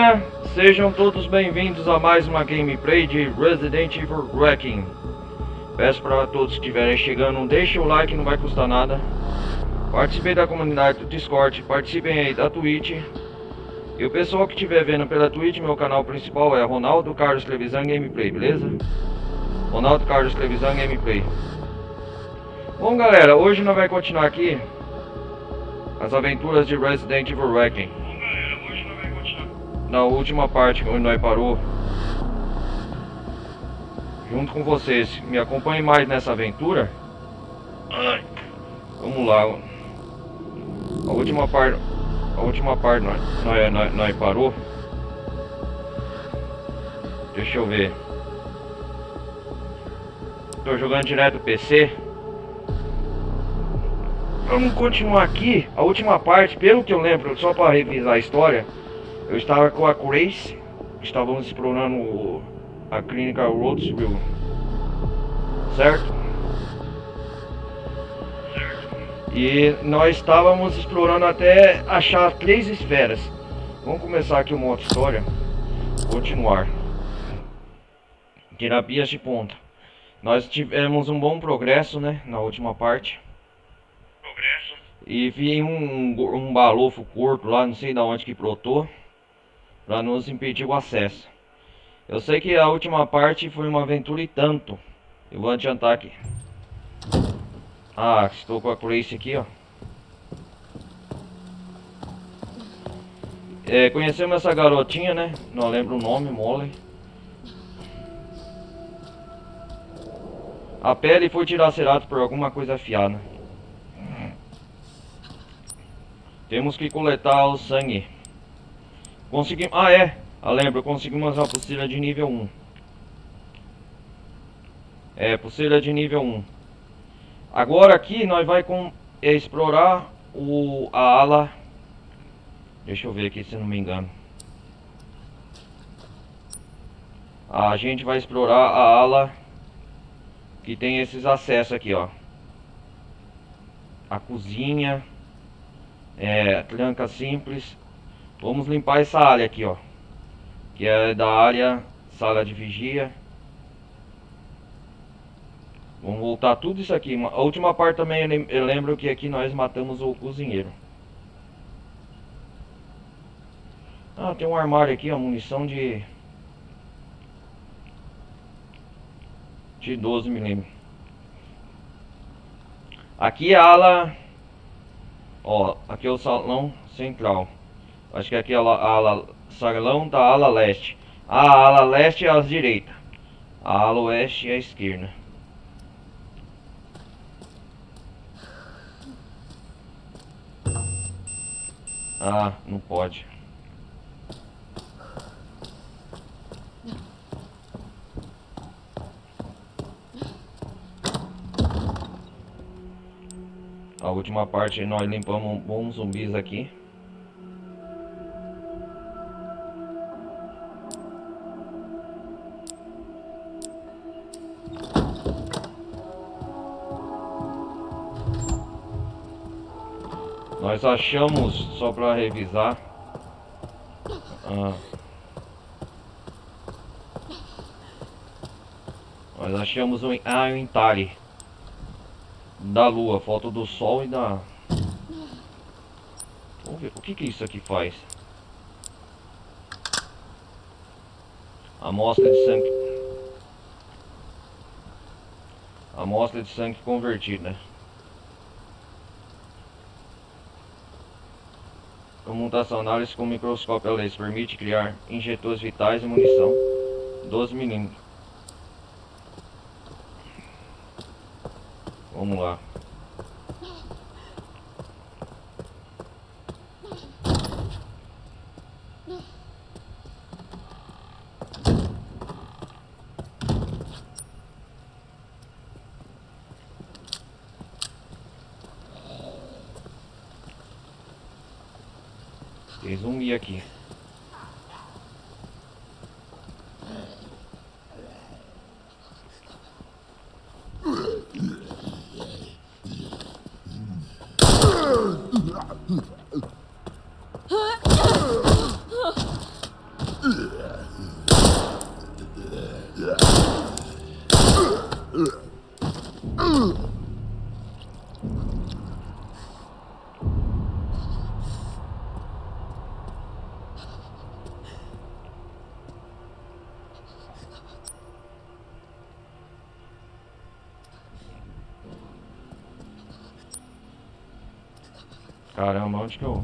galerinha, sejam todos bem-vindos a mais uma gameplay de Resident Evil Wrecking. Peço para todos que estiverem chegando, deixem o like, não vai custar nada. Participem da comunidade do Discord, participem aí da Twitch. E o pessoal que estiver vendo pela Twitch, meu canal principal é Ronaldo Carlos Trevisan Gameplay, beleza? Ronaldo Carlos Trevisan Gameplay. Bom galera, hoje nós vamos continuar aqui as aventuras de Resident Evil Wrecking. Na última parte onde nós parou, junto com vocês, me acompanhem mais nessa aventura. Vamos lá. A última parte nós parou. Deixa eu ver. Tô jogando direto do PC. Vamos continuar aqui. A última parte, pelo que eu lembro, só para revisar a história, eu estava com a Grace, estávamos explorando a clínica Roseville, certo? E nós estávamos explorando até achar 3 esferas. Vamos começar aqui uma outra história. Continuar. Terapias de ponta. Nós tivemos um bom progresso, né, na última parte. E vi um balofo curto lá, não sei de onde que brotou, para nos impedir o acesso. Eu sei que a última parte foi uma aventura e tanto. Eu vou adiantar aqui. Ah, estou com a Grace aqui, ó. Conhecemos essa garotinha, né? Não lembro o nome, Molly. A pele foi dilacerada por alguma coisa afiada. Temos que coletar o sangue. Conseguimos... lembro, conseguimos a pulseira de nível 1. Pulseira de nível 1. Agora aqui nós vamos explorar a ala. Deixa eu ver aqui se não me engano. A gente vai explorar a ala que tem esses acessos aqui, ó. A cozinha. Tranca simples. Vamos limpar essa área aqui, ó, que é da área sala de vigia. Vamos voltar tudo isso aqui. A última parte também eu lembro que aqui nós matamos o cozinheiro. Ah, tem um armário aqui, ó, munição de 12 mm. Aqui é a ala, ó, aqui é o salão central. Acho que aqui é a salão da ala leste. A ala leste é à direita. A ala oeste é à esquerda. Ah, não pode. A última parte nós limpamos bons zumbis aqui. Nós achamos, só para revisar, nós achamos um entalhe da lua, foto do sol e da... Vamos ver, o que isso aqui faz? Amostra de sangue. Amostra de sangue convertida. Comutação análise com microscópio a laser permite criar injetores vitais e munição 12 mm. Vamos lá. Tem zumbi aqui. Caramba, onde que eu...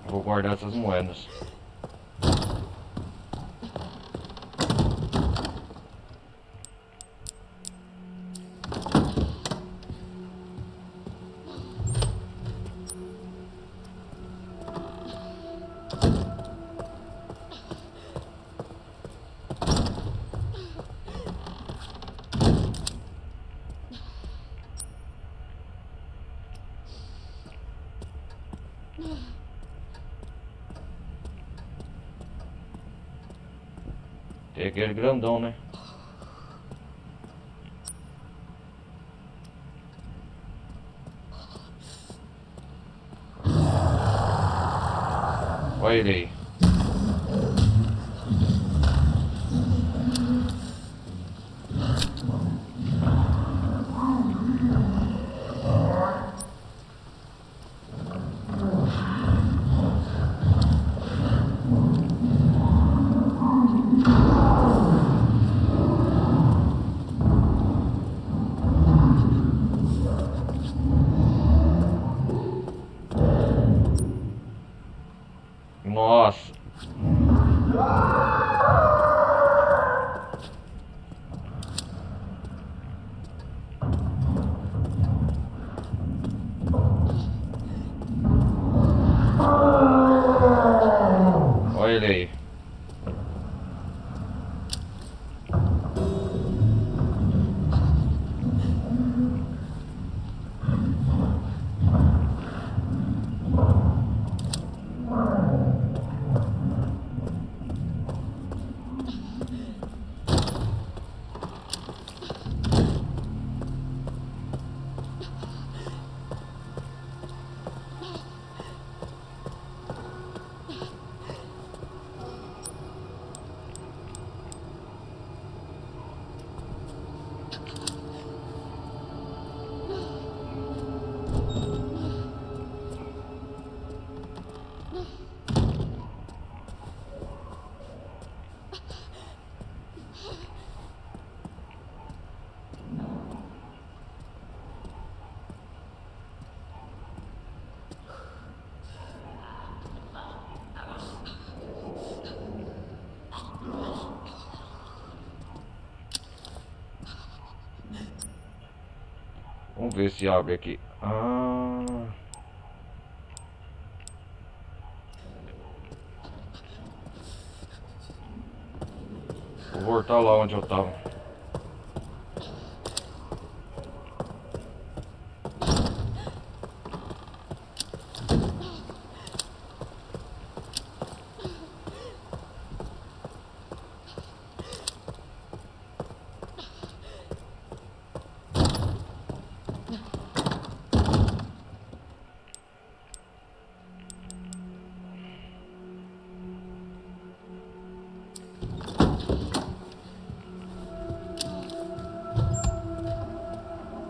Vou guardar essas moedas. Tem aquele grandão, né? Olha ele aí. Nossa. Olha ele aí. Vamos ver se abre aqui. Ah. Vou voltar lá onde eu tava.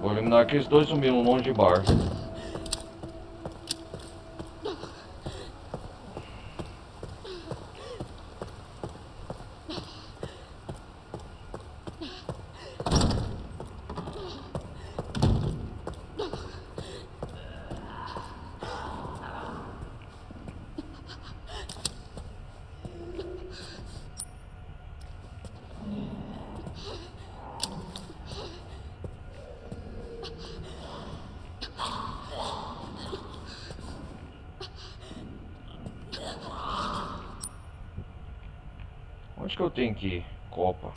Vou eliminar aqueles dois zumbis no monte de bar. tenho que ir? Copa.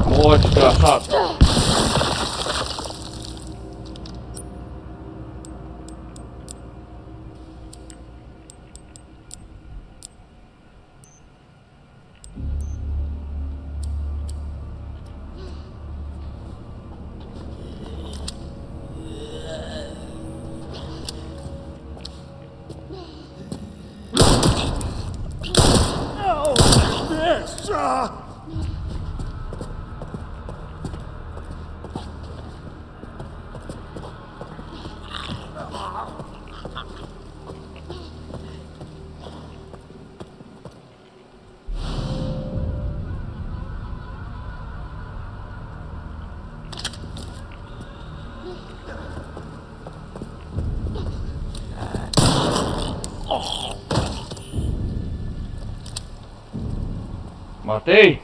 Morre, desgraçado. Matei?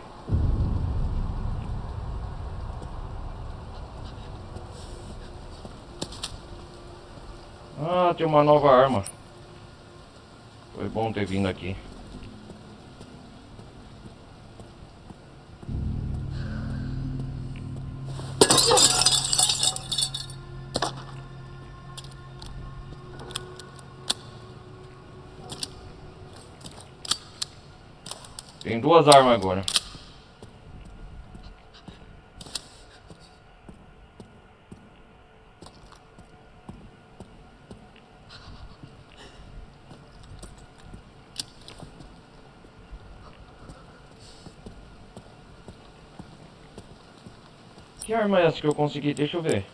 Ah, tem uma nova arma. Foi bom ter vindo aqui. Tem duas armas agora. Que arma é essa que eu consegui? Deixa eu ver.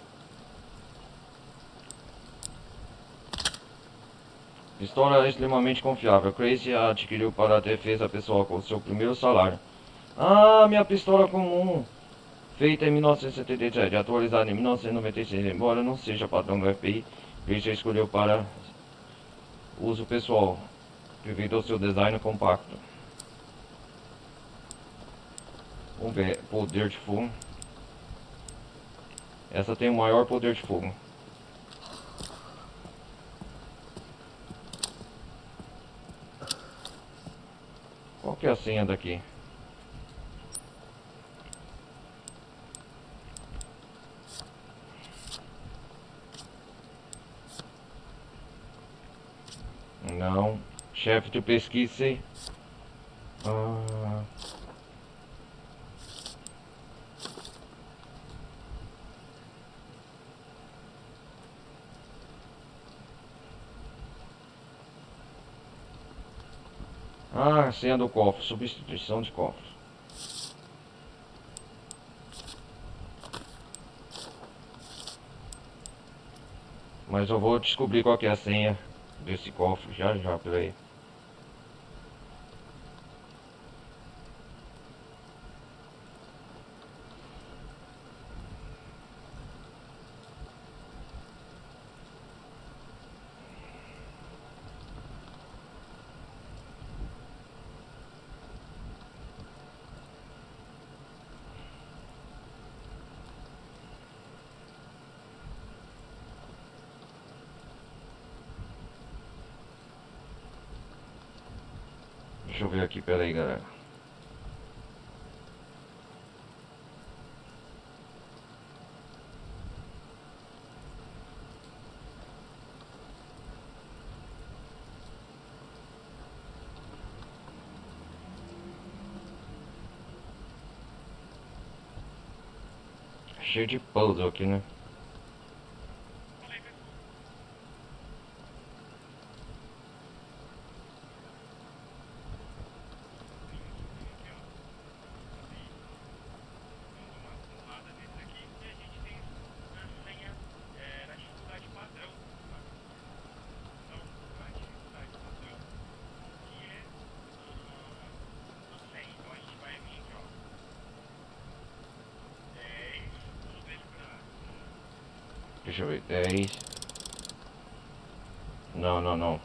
Pistola extremamente confiável. Crazy a adquiriu para a defesa pessoal com seu primeiro salário. Ah, minha pistola comum. Feita em 1977, atualizada em 1996. Embora não seja padrão do FBI, Crazy escolheu para uso pessoal, devido ao seu design compacto. Vamos ver. Poder de fogo. Essa tem o maior poder de fogo. Qual que é a senha daqui? Não. Chefe de pesquisa. Ah. Ah, senha do cofre. Substituição de cofre. Mas eu vou descobrir qual que é a senha desse cofre já já, peraí. Deixa eu ver aqui, peraí, galera. Cheio de puzzle aqui, né? Deixa eu ver, 10. Não, não, não.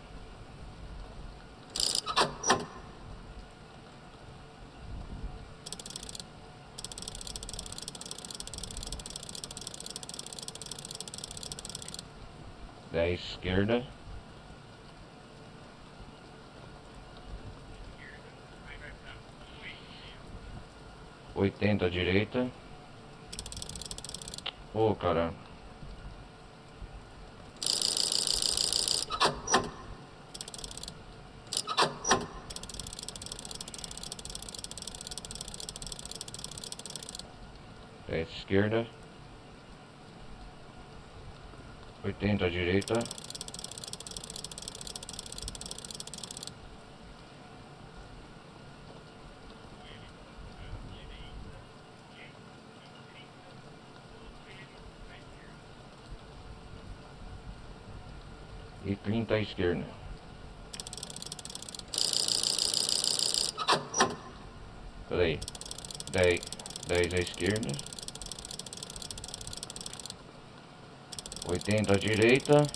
10 esquerda. 80 direita. Ô, caramba. Esquerda. 80 direita. E 30 à esquerda. Peraí. 10 à esquerda. 80 à direita.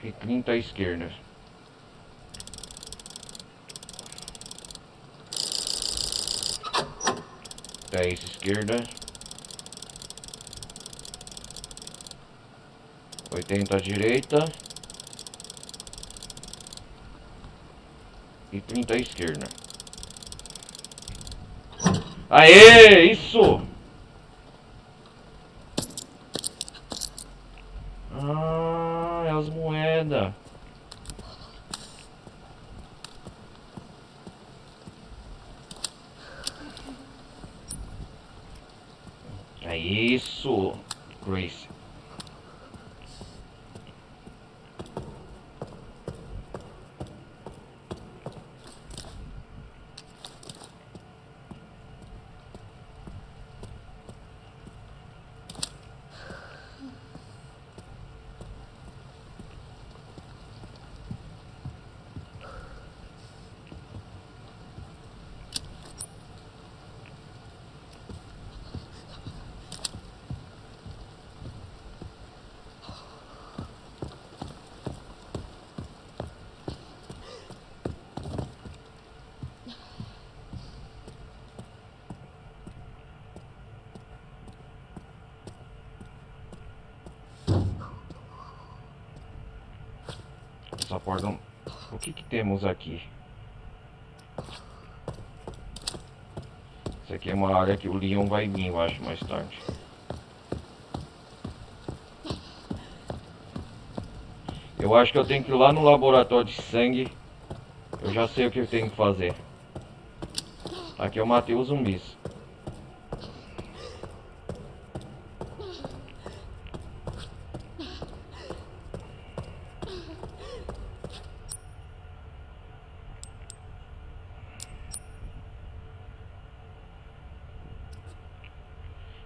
E 30 à esquerda. Dez esquerda. 80 à direita. E 30 à esquerda. Aê! Isso! Ah, é as moedas. É isso, Grace. Essa porta não... O que temos aqui? Isso aqui é uma área que o Leon vai vir, eu acho, mais tarde. Eu acho que eu tenho que ir lá no laboratório de sangue. Eu já sei o que eu tenho que fazer. Aqui eu matei os zumbis.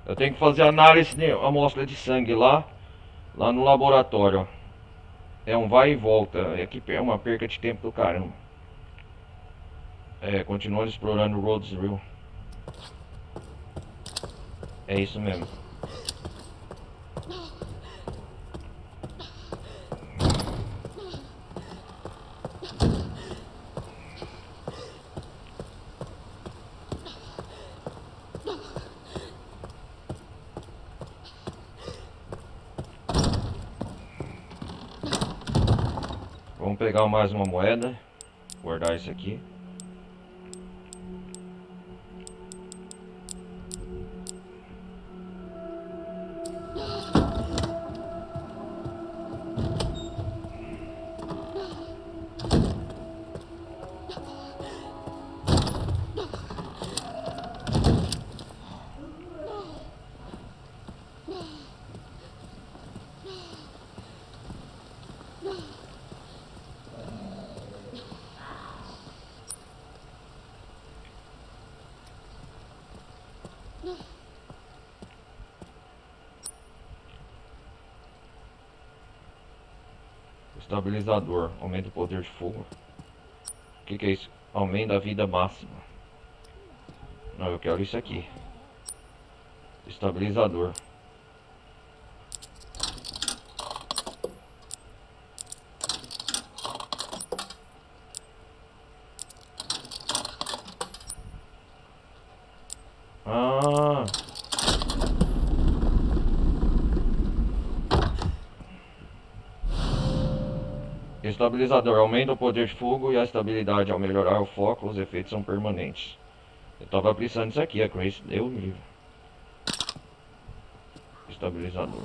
Eu tenho que fazer análise de amostra de sangue lá no laboratório. É um vai e volta. Aqui é uma perca de tempo do caramba. É, continuando explorando o Rhodesville. É isso mesmo. Vamos pegar mais uma moeda. Guardar isso aqui. Estabilizador, aumenta o poder de fogo. O que é isso? Aumenta a vida máxima. Não, eu quero isso aqui. Estabilizador. Estabilizador aumenta o poder de fogo e a estabilidade. Ao melhorar o foco, os efeitos são permanentes. Eu tava precisando disso aqui, a Grace deu o livro. Estabilizador.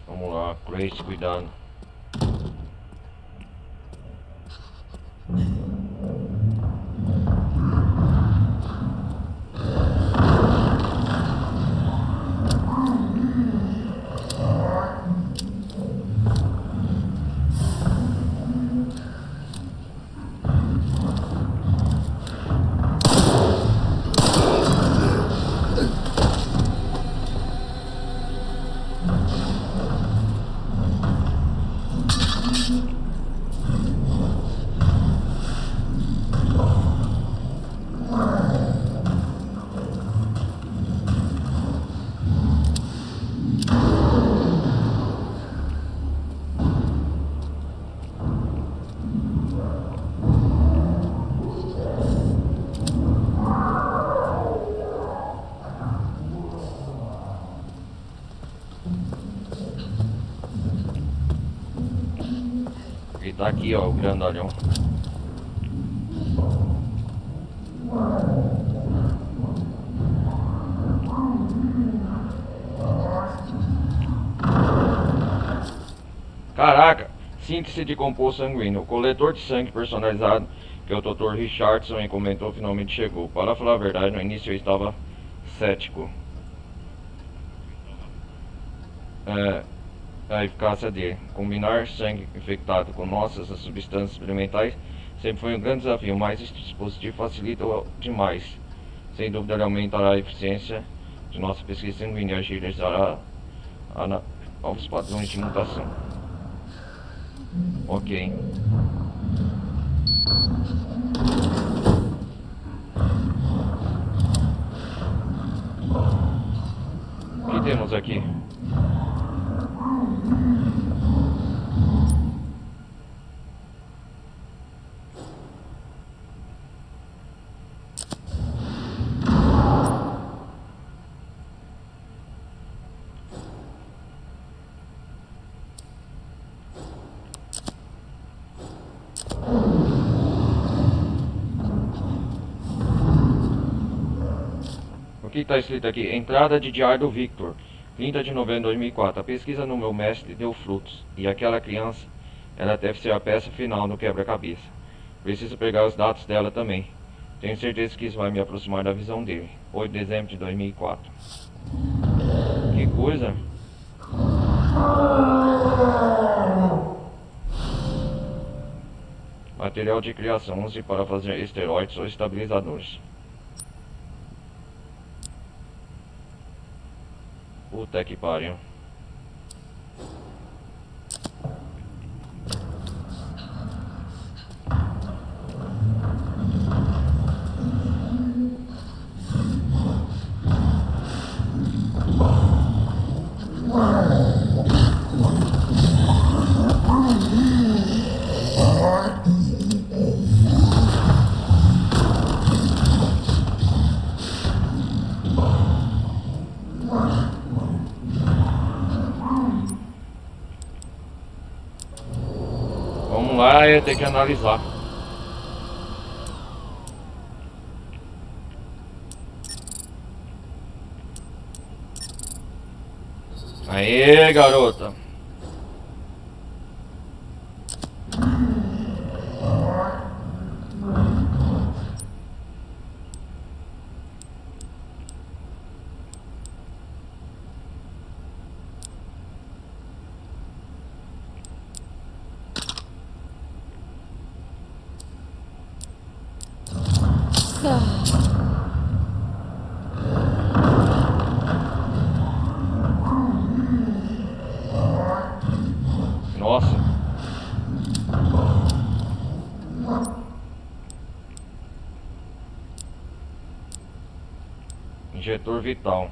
Vamos lá, Grace, cuidado. Ele tá aqui, ó, o grandalhão. Caraca, síntese de composto sanguíneo. O coletor de sangue personalizado que o Dr. Richardson encomendou finalmente chegou. Para falar a verdade, no início eu estava cético. A eficácia dele. Combinar sangue infectado com nossas substâncias experimentais sempre foi um grande desafio, mas este dispositivo facilita demais. Sem dúvida ele aumentará a eficiência de nossa pesquisa sanguínea e agilizará novos padrões de mutação. Ok. O que temos aqui? O que está escrito aqui? Entrada de diário do Victor, 30 de novembro de 2004. A pesquisa no meu mestre deu frutos, e aquela criança, ela deve ser a peça final no quebra-cabeça. Preciso pegar os dados dela também. Tenho certeza que isso vai me aproximar da visão dele. 8 de dezembro de 2004. Que coisa! Material de criação, use para fazer esteroides ou estabilizadores. Puta que pariu. Vamos lá, eu tenho que analisar. Aê, garota. Nossa. Injetor vital.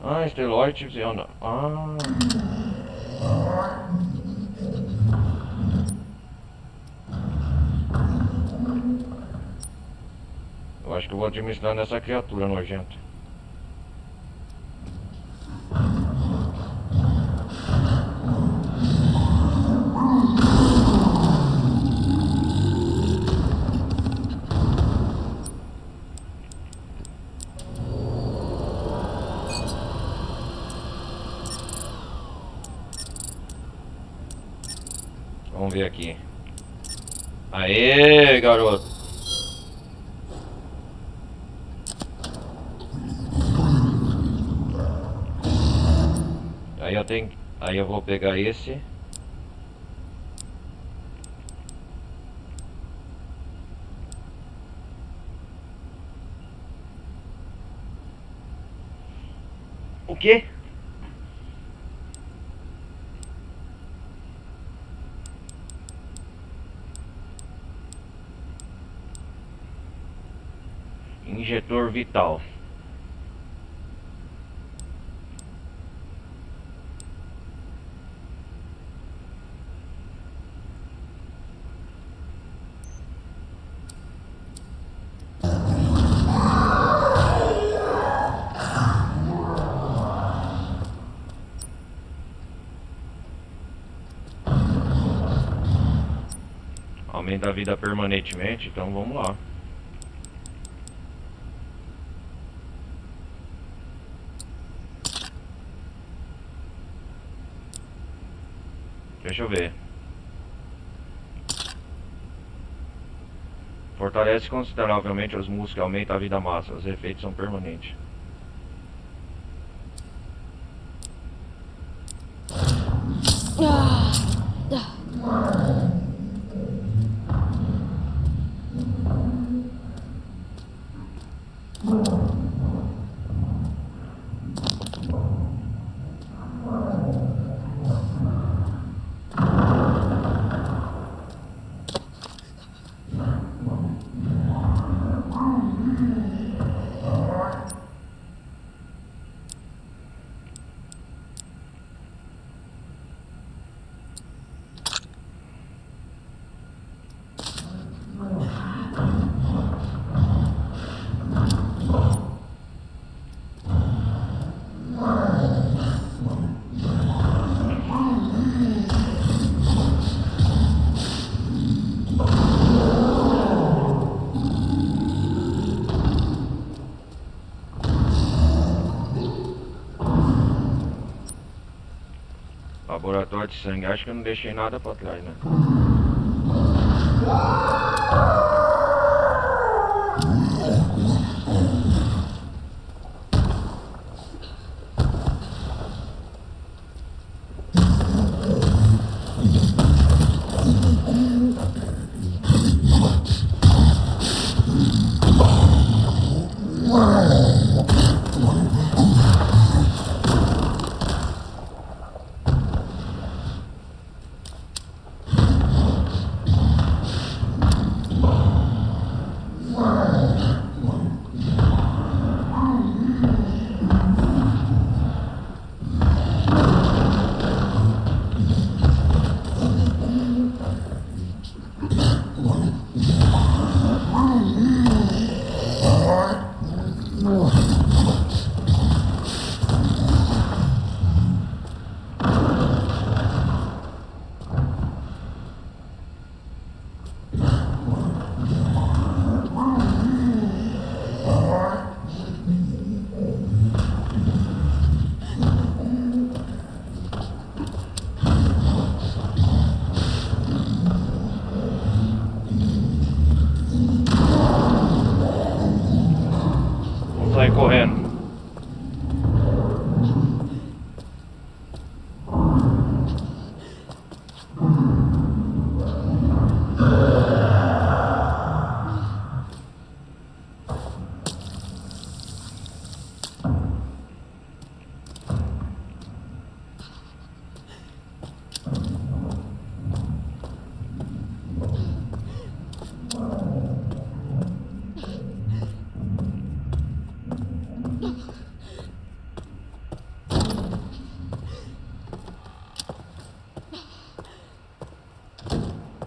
Ah, esteroides e onda. Ah. Eu acho que eu vou administrar nessa criatura nojenta. Vamos ver aqui. Aê, garoto. Aí eu vou pegar esse. O quê? Injetor vital. Aumenta a vida permanentemente, então vamos lá. Deixa eu ver. Fortalece consideravelmente os músculos e aumenta a vida massa. Os efeitos são permanentes. Laboratório de sangue, acho que eu não deixei nada pra trás, né?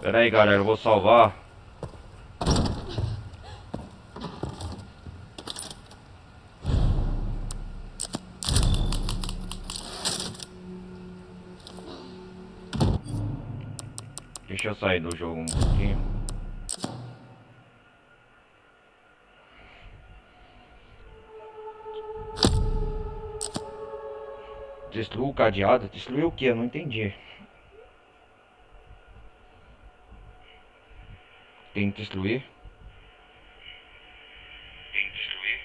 Pera aí, galera, eu vou salvar. Deixa eu sair do jogo um pouquinho. Destruiu o cadeado? Destruiu o que? Eu não entendi. Tem que destruir? Tem que destruir?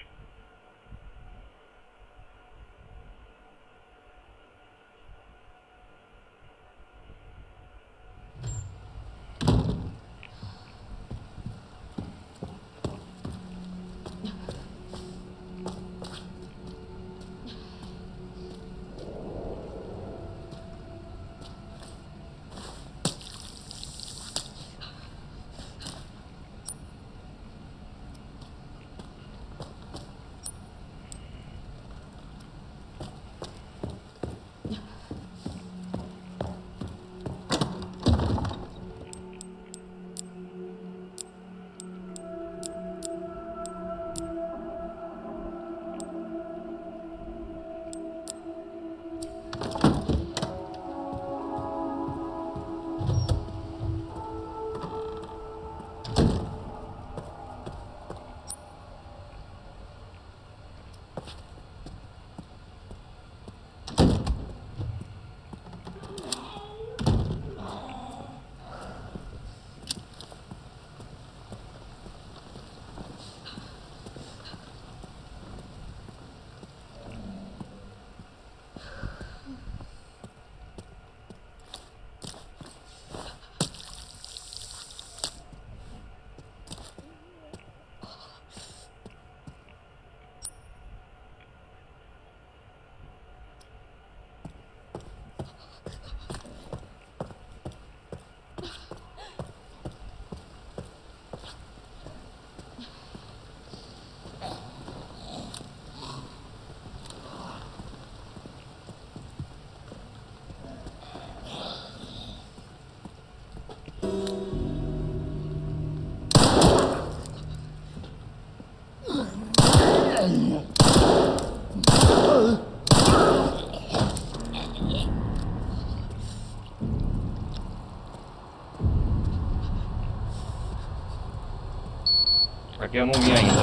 Aqui eu não vi ainda.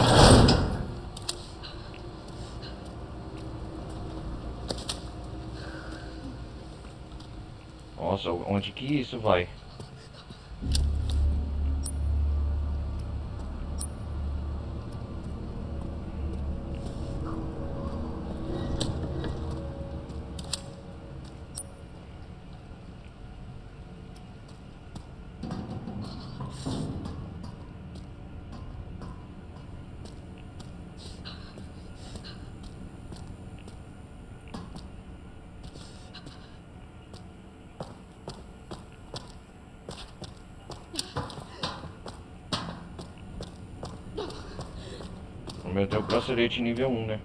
Nossa, onde que isso vai? O meu tem o bracelete nível 1, né?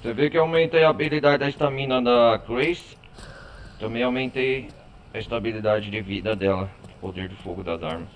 Você vê que eu aumentei a habilidade da estamina da Grace. Também aumentei a estabilidade de vida dela. O poder de fogo das armas.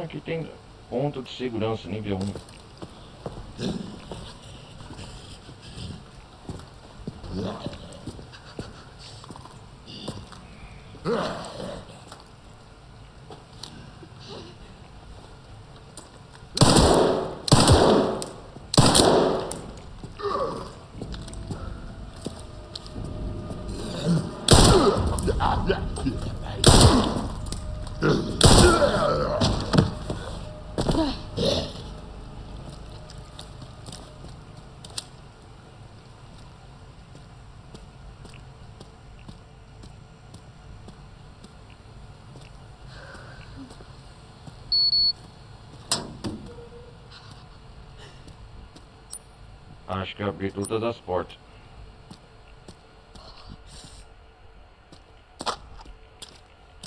Aqui tem ponto de segurança nível 1. Acho que eu abri todas as portas.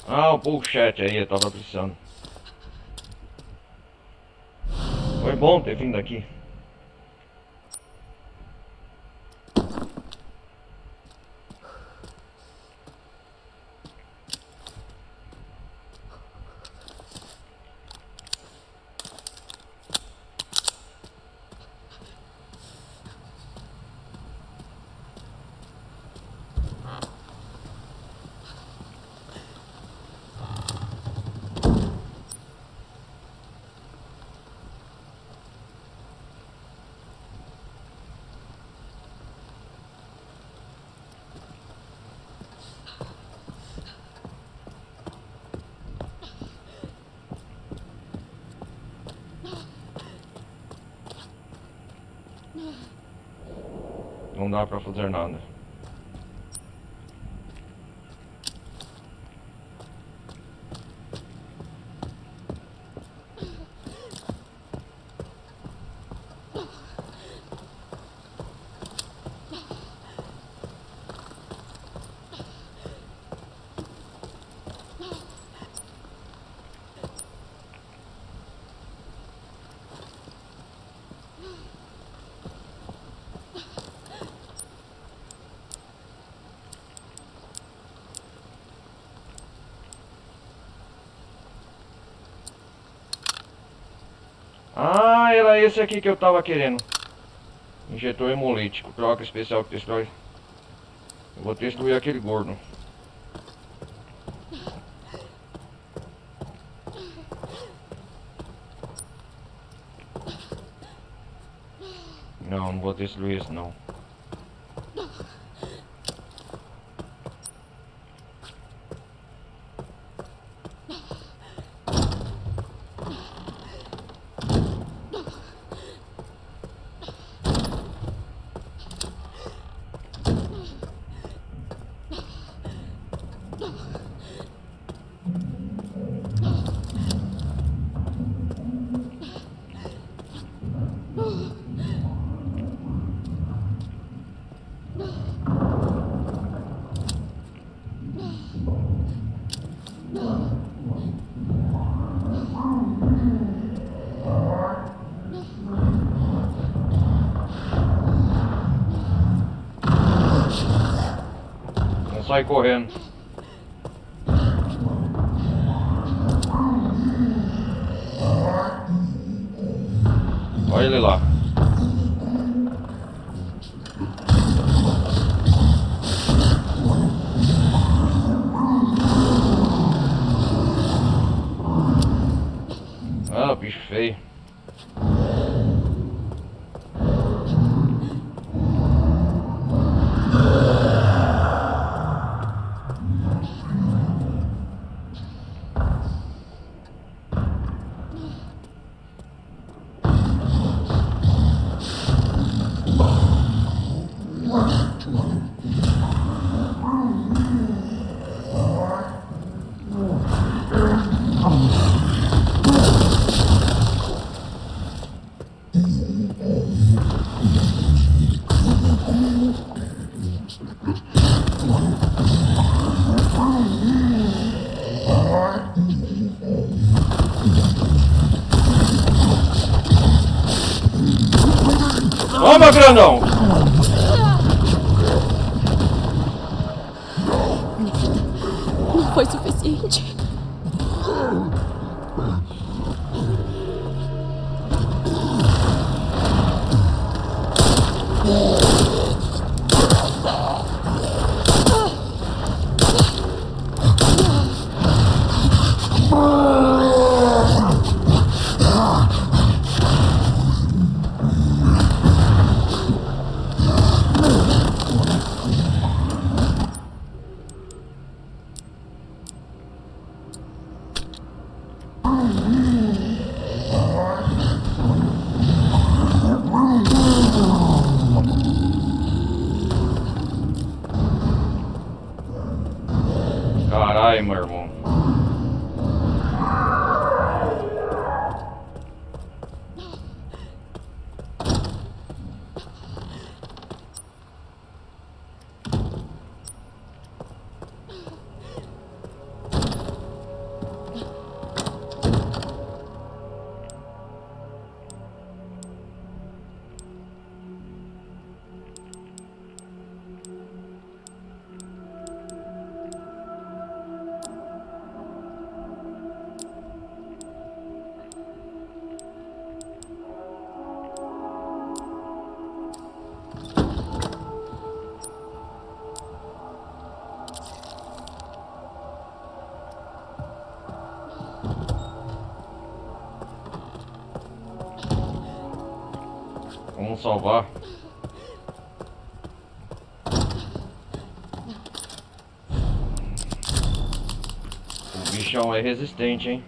Ah, o bullshit aí, eu tava precisando. Foi bom ter vindo aqui. Não dá pra fazer nada. Ah, era esse aqui que eu tava querendo. Injetor hemolítico, troca especial que destrói. Eu vou destruir aquele gordo. Não, não vou destruir isso não. Não sai correndo. Olha ele lá. Ah, bicho feio. Toma, grandão! Não foi suficiente. Caralho, meu irmão. Vamos salvar. O bichão é resistente, hein?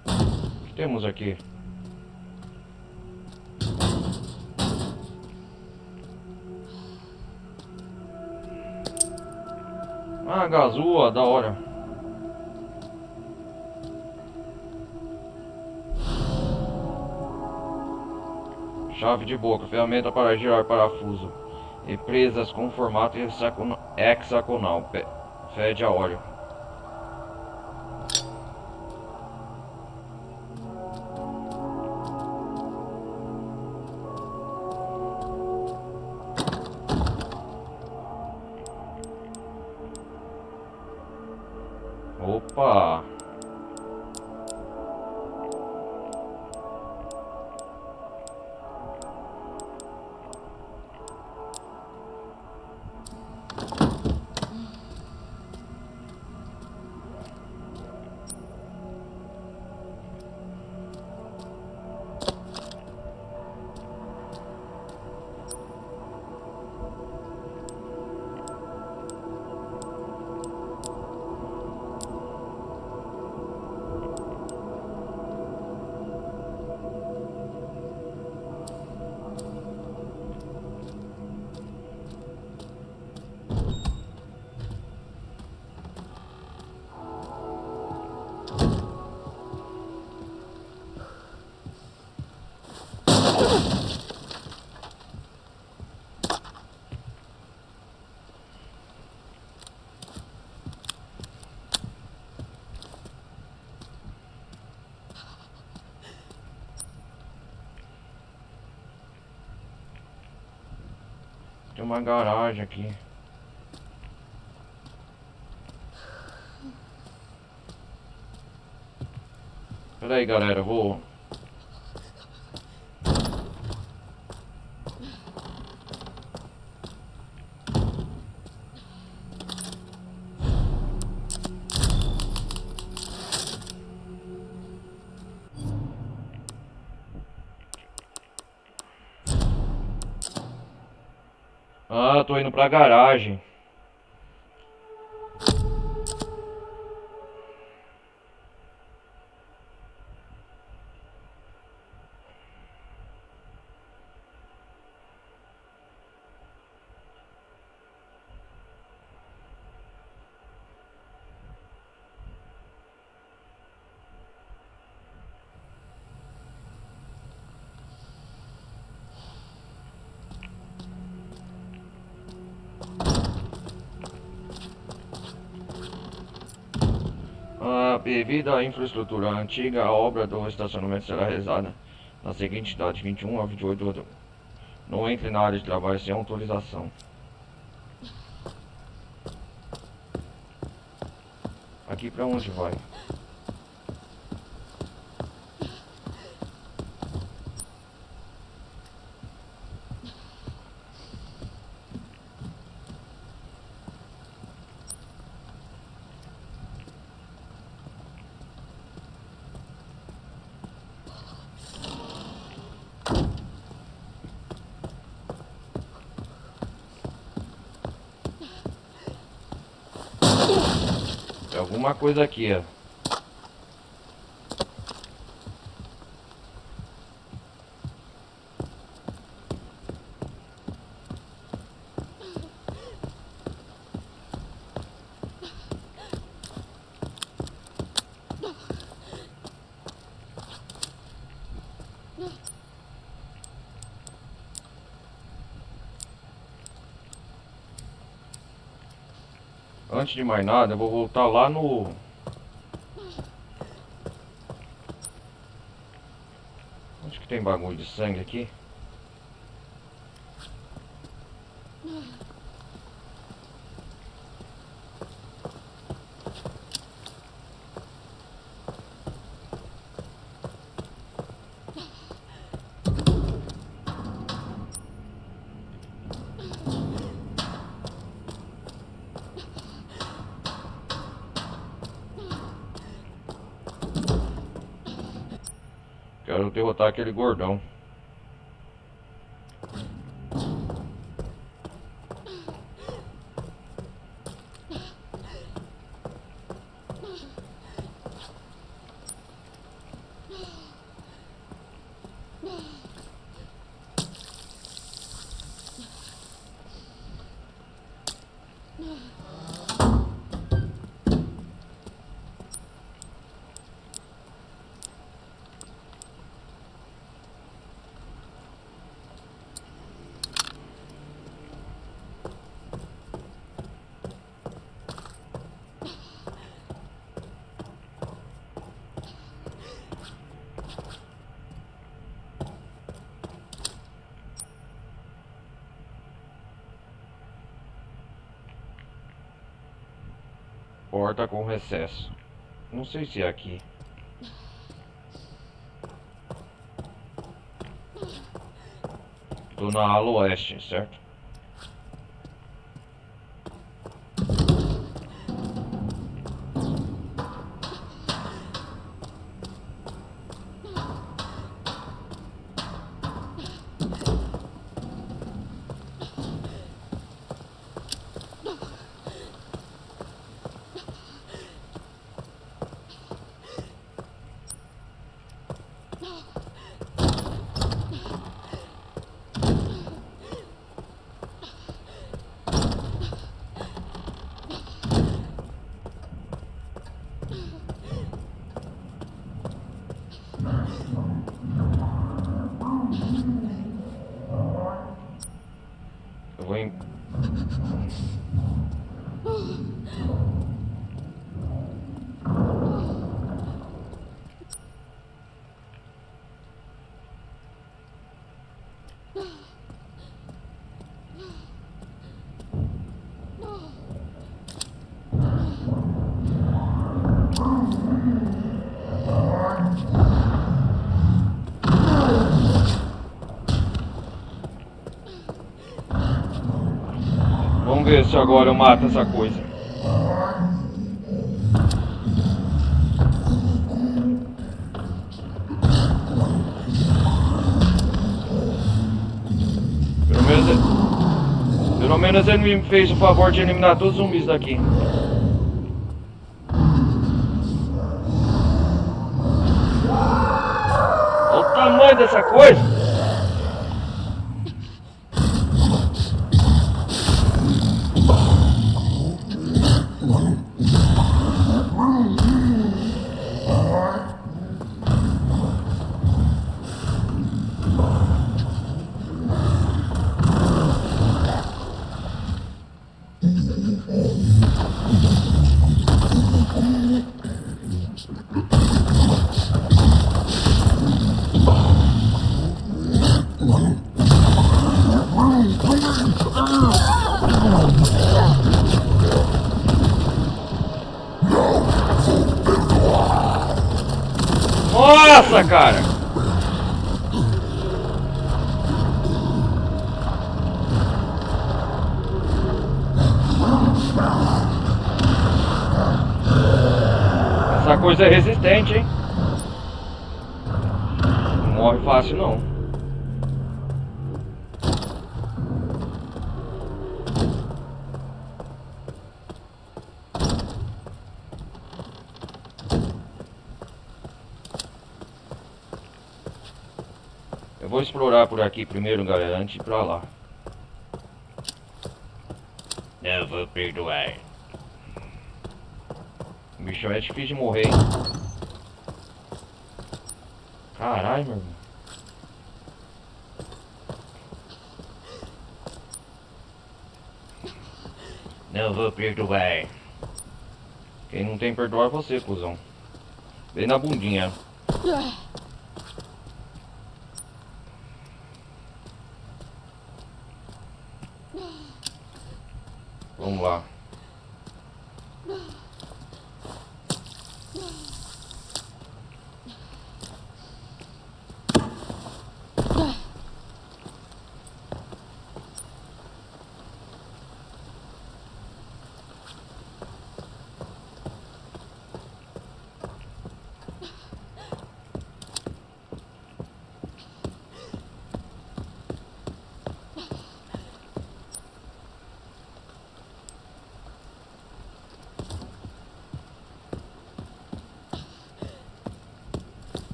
O que temos aqui? Ah, gazua, da hora. Chave de boca, ferramenta para girar parafuso. E presas com formato hexagonal. Fede a óleo. Opa! Tem uma garagem aqui. Pera aí, galera, eu vou... Ah, tô indo pra garagem. Devido à infraestrutura antiga, a obra do estacionamento será realizada na seguinte data, 21 a 28 de outubro. Não entre na área de trabalho sem autorização. Aqui pra onde vai? Tem alguma coisa aqui, ó. Antes de mais nada, eu vou voltar lá no... Onde que tem bagulho de sangue aqui? Quero derrotar aquele gordão. Porta com recesso. Não sei se é aqui. Tô na ala oeste, certo? Eu vou em... Vamos ver se agora eu mato essa coisa. Pelo menos ele me fez o favor de eliminar todos os zumbis daqui. Olha o tamanho dessa coisa. Nossa, cara! Essa coisa é resistente, hein? Não morre fácil, não. Eu vou explorar por aqui primeiro, galera, antes de ir pra lá. Não vou perdoar. O bichão é difícil de morrer, hein? Caralho, meu irmão. Não vou perdoar. Quem não tem perdoar é você, cuzão. Bem na bundinha. Vamos lá.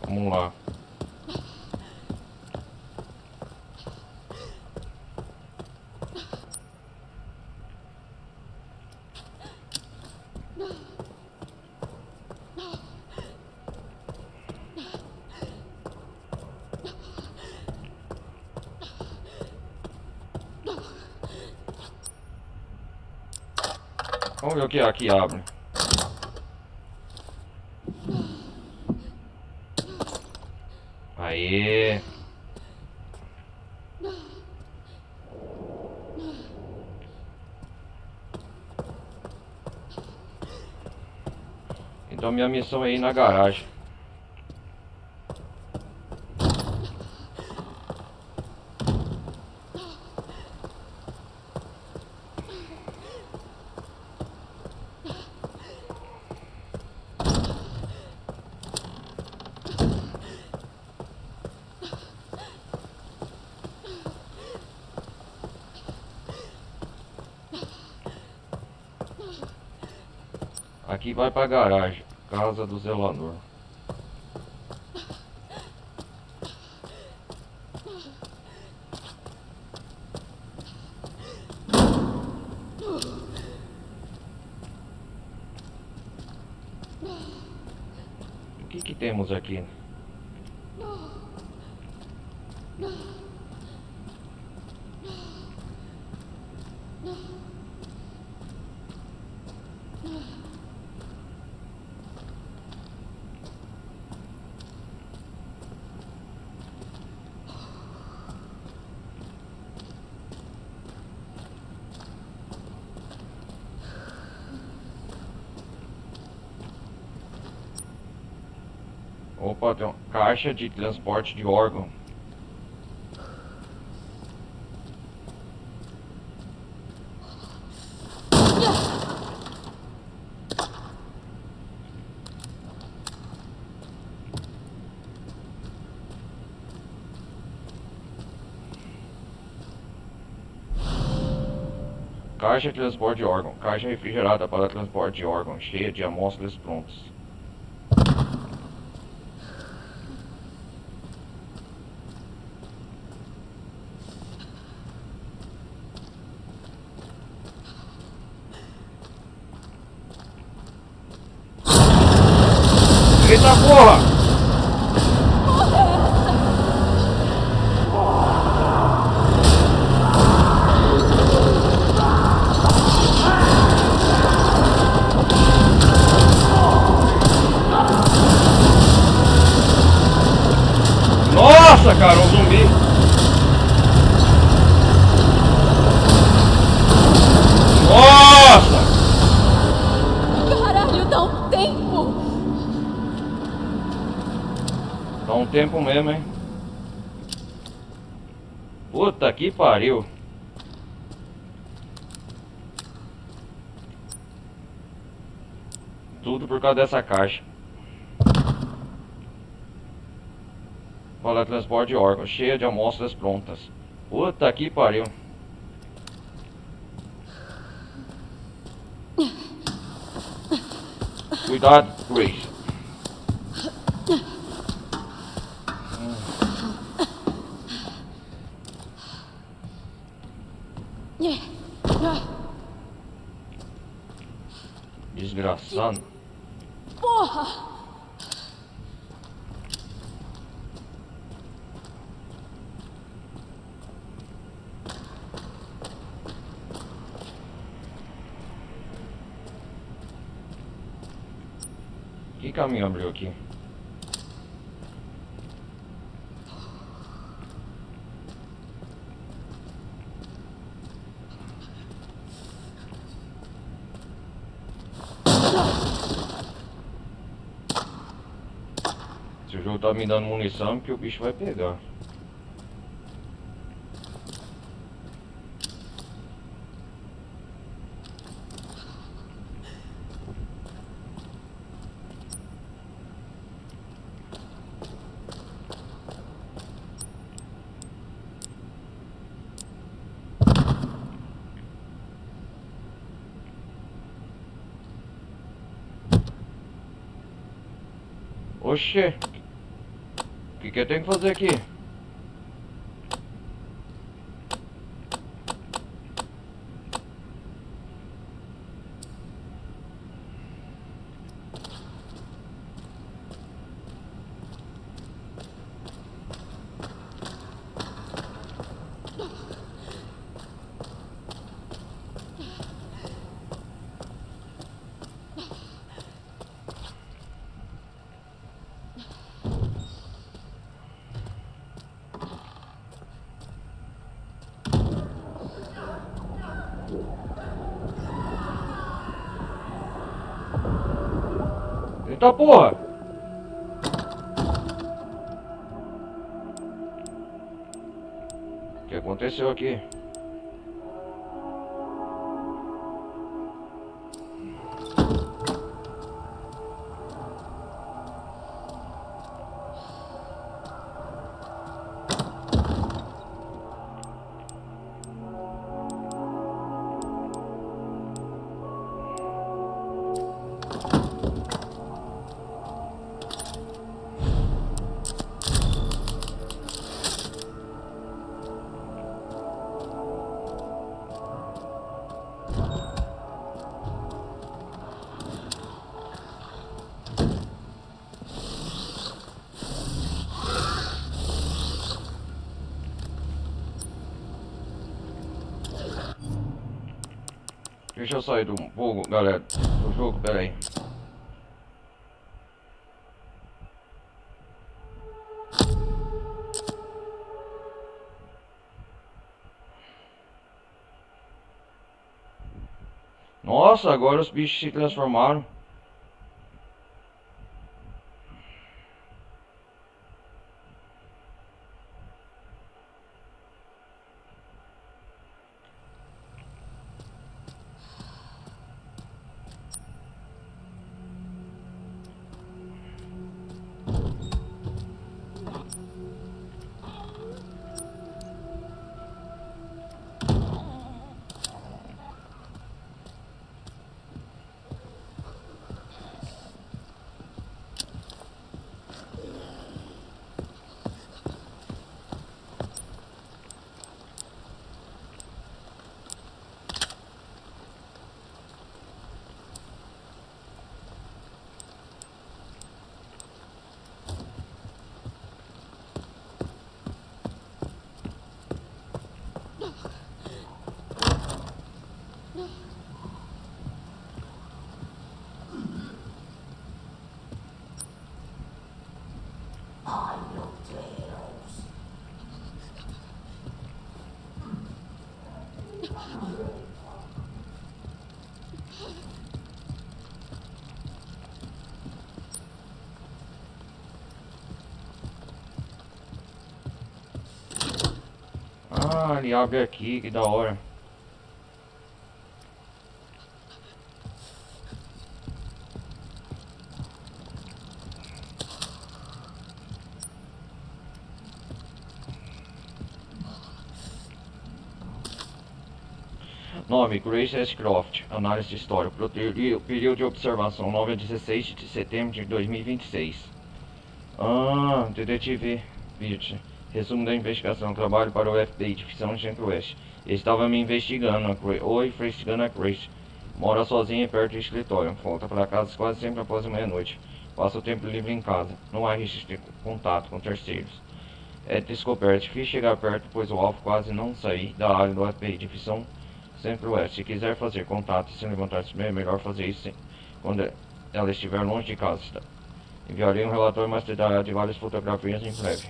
Vamos lá. Vamos ver o que aqui abre. Aê! Então minha missão é ir na garagem. Aqui vai pra garagem, casa do zelador. O que temos aqui? Opa, tem uma caixa de transporte de órgão. Caixa de transporte de órgão. Caixa refrigerada para transporte de órgão, cheia de amostras prontas. Nossa, cara, um zumbi. Nossa! Caralho, dá um tempo! Dá um tempo mesmo, hein? Puta que pariu. Tudo por causa dessa caixa. Para transporte de órgãos, cheia de amostras prontas. Puta que pariu. Cuidado, Grace. Desgraçado. Porra! Que caminho abriu aqui? Se o jogo tá me dando munição, que o bicho vai pegar. Oxê. O que eu tenho que fazer aqui? Eita porra! O que aconteceu aqui? Deixa eu sair do fogo, galera. Do jogo, pera aí. Nossa, agora os bichos se transformaram. Ai, meu Deus. Ah, ele abre aqui, que da hora. Nome: Grace Ashcroft. Análise de história. Período de observação: 9 a 16 de setembro de 2026. Ah, detetive Birch. Resumo da investigação: trabalho para o FBI, divisão Centro-Oeste. Estava me investigando. Oi, investigando a Grace. Mora sozinha perto do escritório. Volta para casa quase sempre após a meia-noite. Passa o tempo livre em casa. Não há registro de contato com terceiros. É descoberto. Difícil chegar perto, pois o alvo quase não sair da área do FBI, divisão Centro-Oeste. Se quiser fazer contato sem levantar-se bem, é melhor fazer isso quando ela estiver longe de casa. Enviarei um relatório mais detalhado de várias fotografias em breve.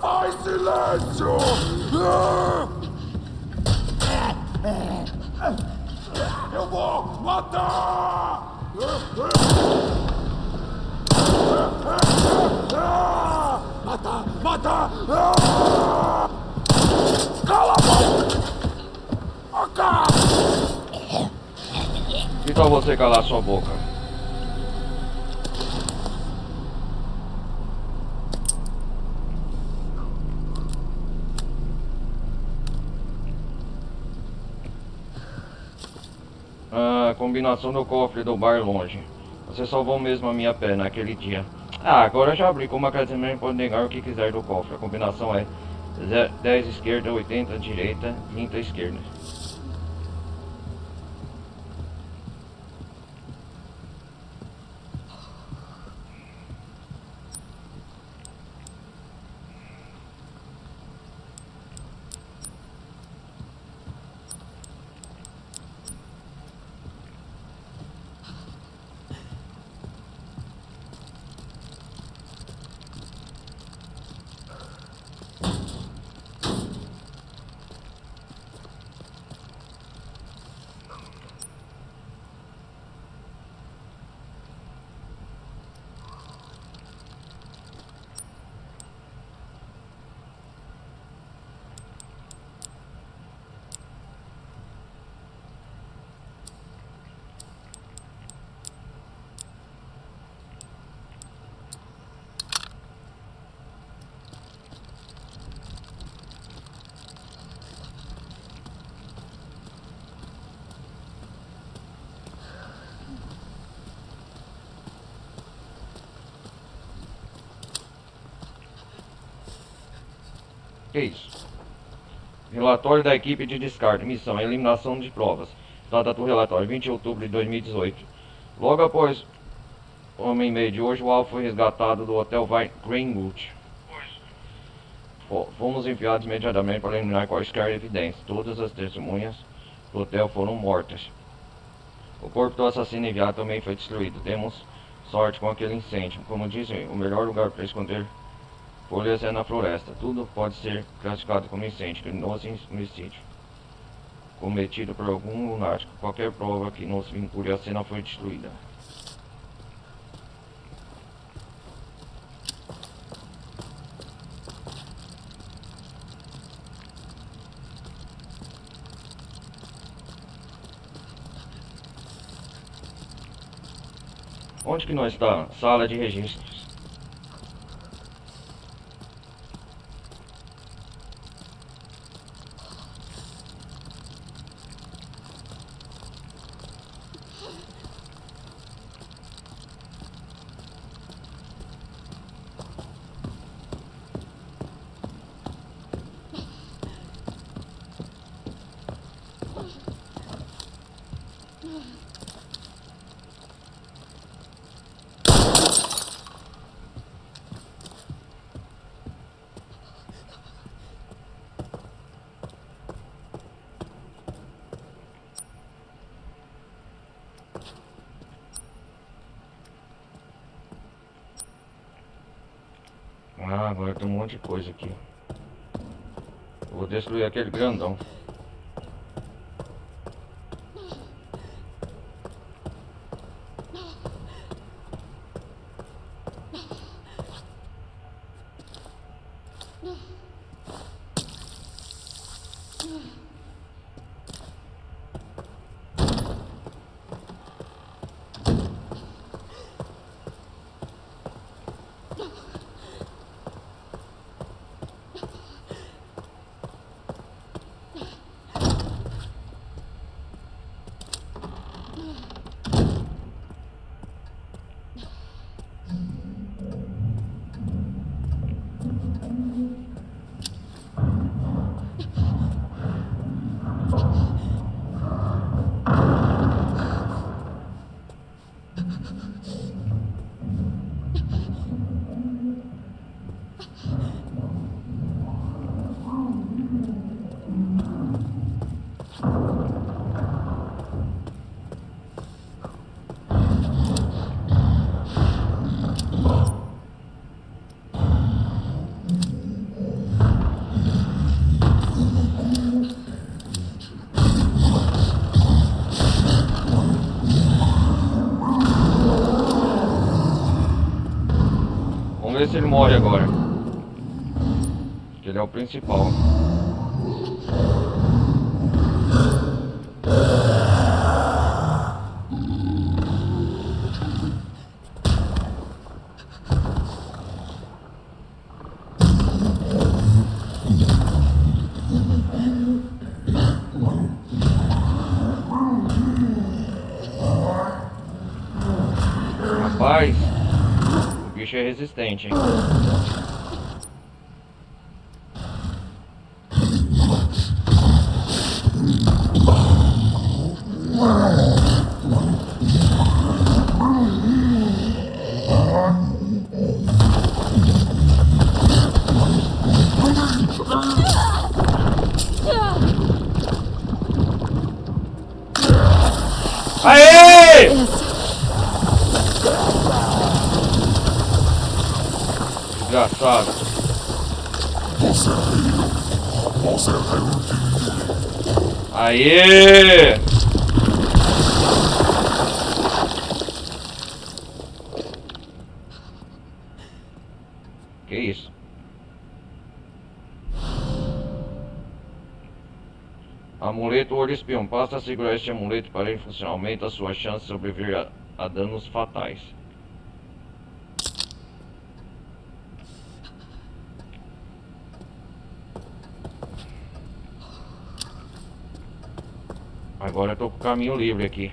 Faz silêncio! Eu vou matar! Mata! Mata! Cala a boca! Que tal você calar sua boca? Ah, combinação do cofre do bar longe. Você salvou mesmo a minha pé naquele dia. Ah, agora já abri. Como a Casimir pode negar o que quiser do cofre. A combinação é 10 esquerda, 80 direita, 30 esquerda. Que isso? Relatório da equipe de descarte. Missão: eliminação de provas. Data do relatório: 20 de outubro de 2018. Logo após 1h30 de hoje, o alvo foi resgatado do Hotel Greenwood. Fomos enviados imediatamente para eliminar quaisquer evidências. Todas as testemunhas do hotel foram mortas. O corpo do assassino enviado também foi destruído. Temos sorte com aquele incêndio. Como dizem, o melhor lugar para esconder folhas é na floresta. Tudo pode ser classificado como incêndio, criminoso homicídio cometido por algum lunático. Qualquer prova que nos vincule à cena foi destruída. Onde que nós está? Sala de registros. agora tem um monte de coisa aqui. Eu vou destruir aquele grandão. Vamos ver se ele morre agora. Que ele é o principal. Rapaz, o bicho é resistente, hein? Aê! Desgraçado. Aê! Que isso? Amuleto olho espião. Basta segurar este amuleto para ele funcionar. Aumenta a sua chance de sobreviver a danos fatais. Agora eu tô com o caminho livre aqui.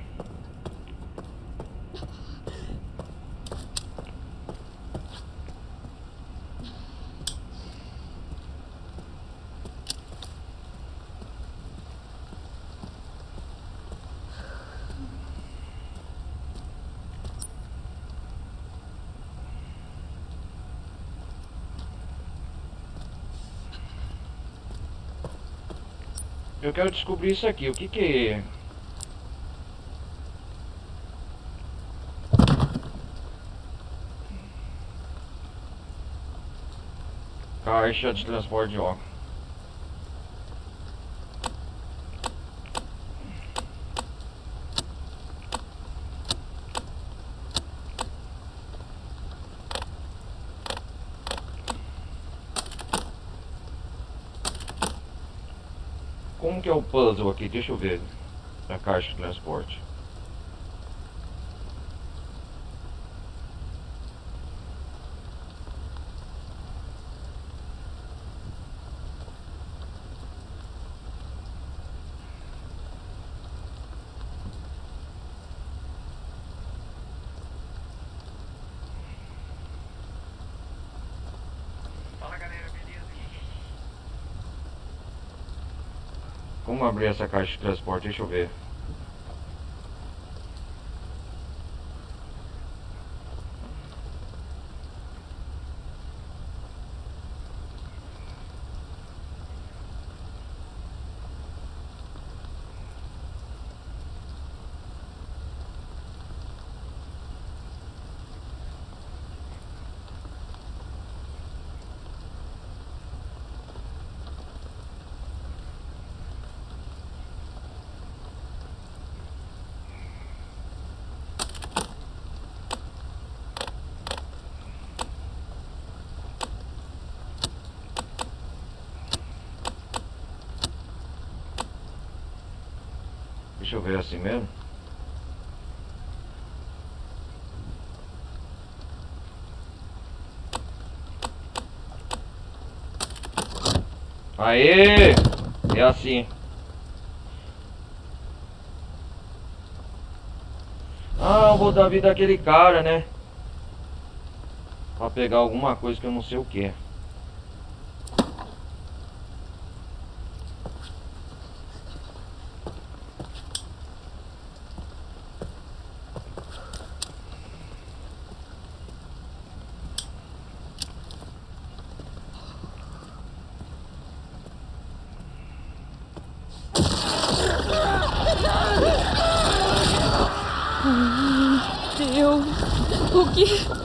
Eu quero descobrir isso aqui. O que que é? Caixa de transporte de óculos. Como que é o puzzle aqui? Deixa eu ver. Na caixa de transporte. Como abrir essa caixa de transporte? Deixa eu ver. Deixa eu ver assim mesmo. Aê! É assim. Ah, eu vou dar vida àquele cara, né? Pra pegar alguma coisa que eu não sei o que é. Deus, o que...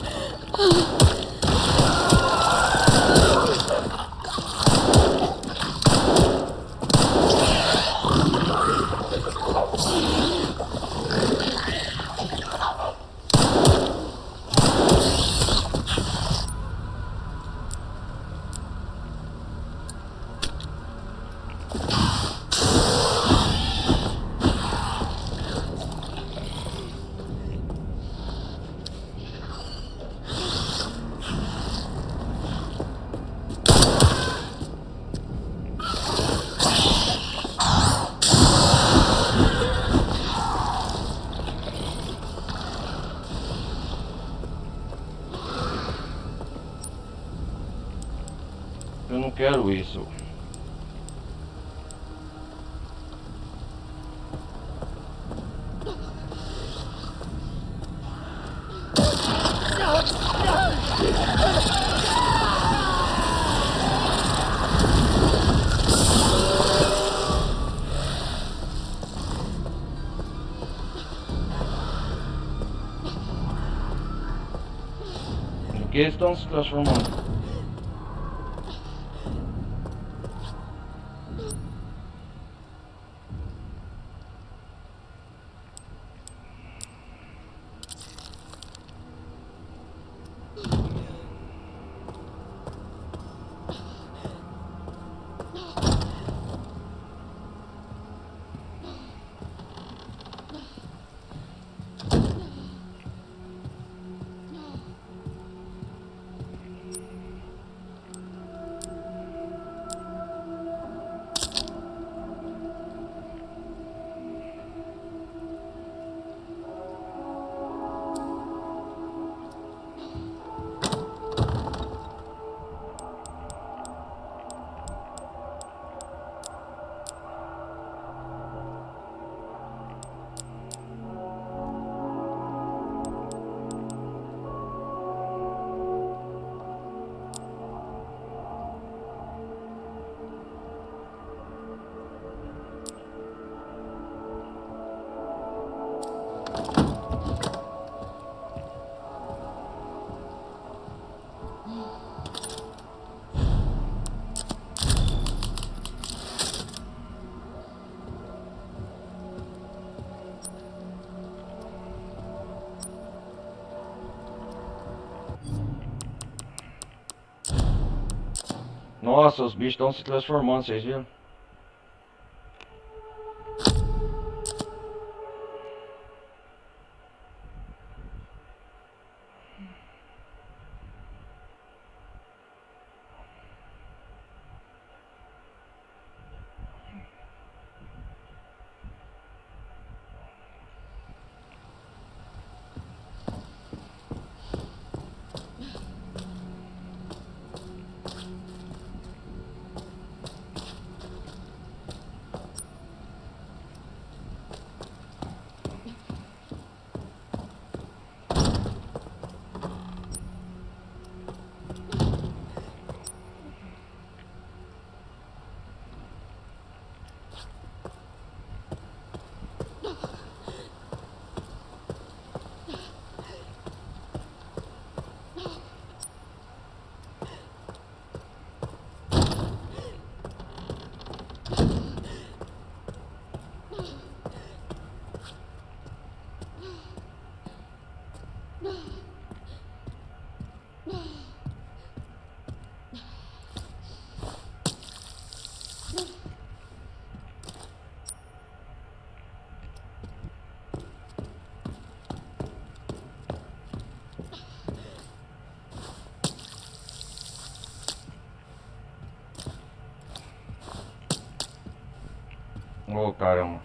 Eu não quero isso. No que eles estão se transformando? Nossa, os bichos estão se transformando, vocês viram? Ô, caramba.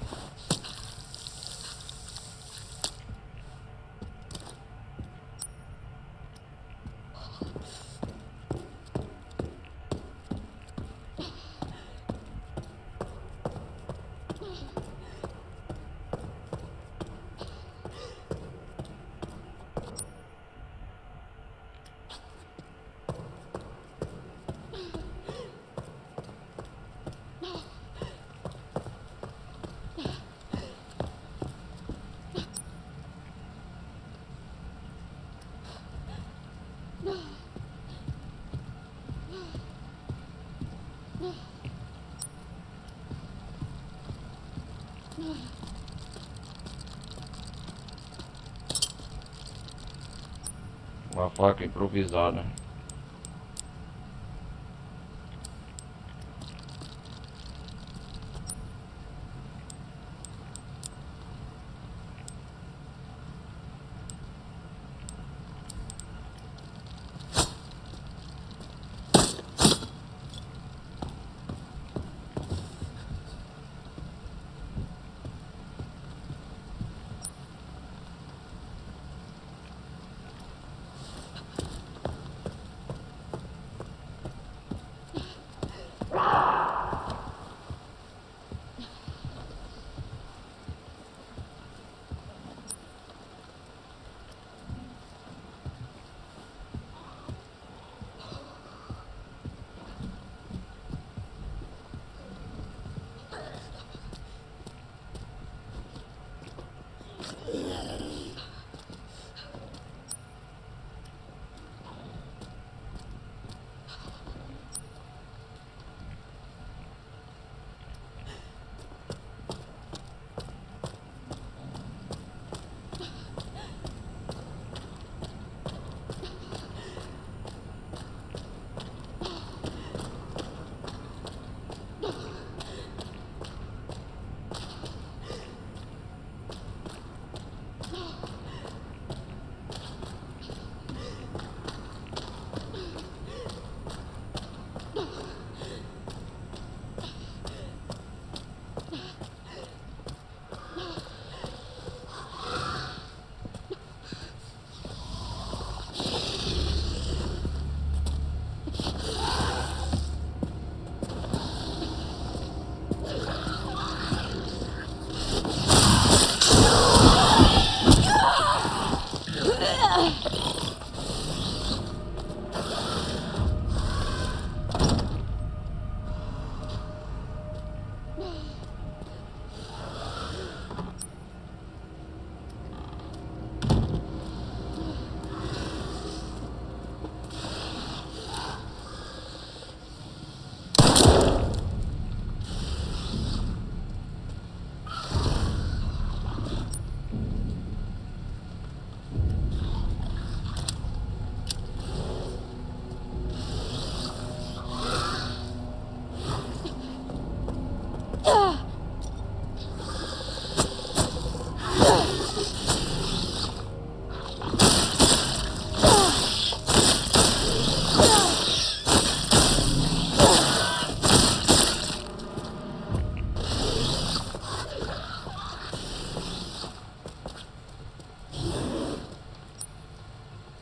Uma faca improvisada.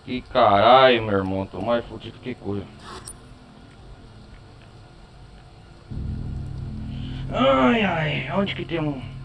Que caralho, meu irmão, tô mais fudido que coisa. Ai, ai, onde que tem um...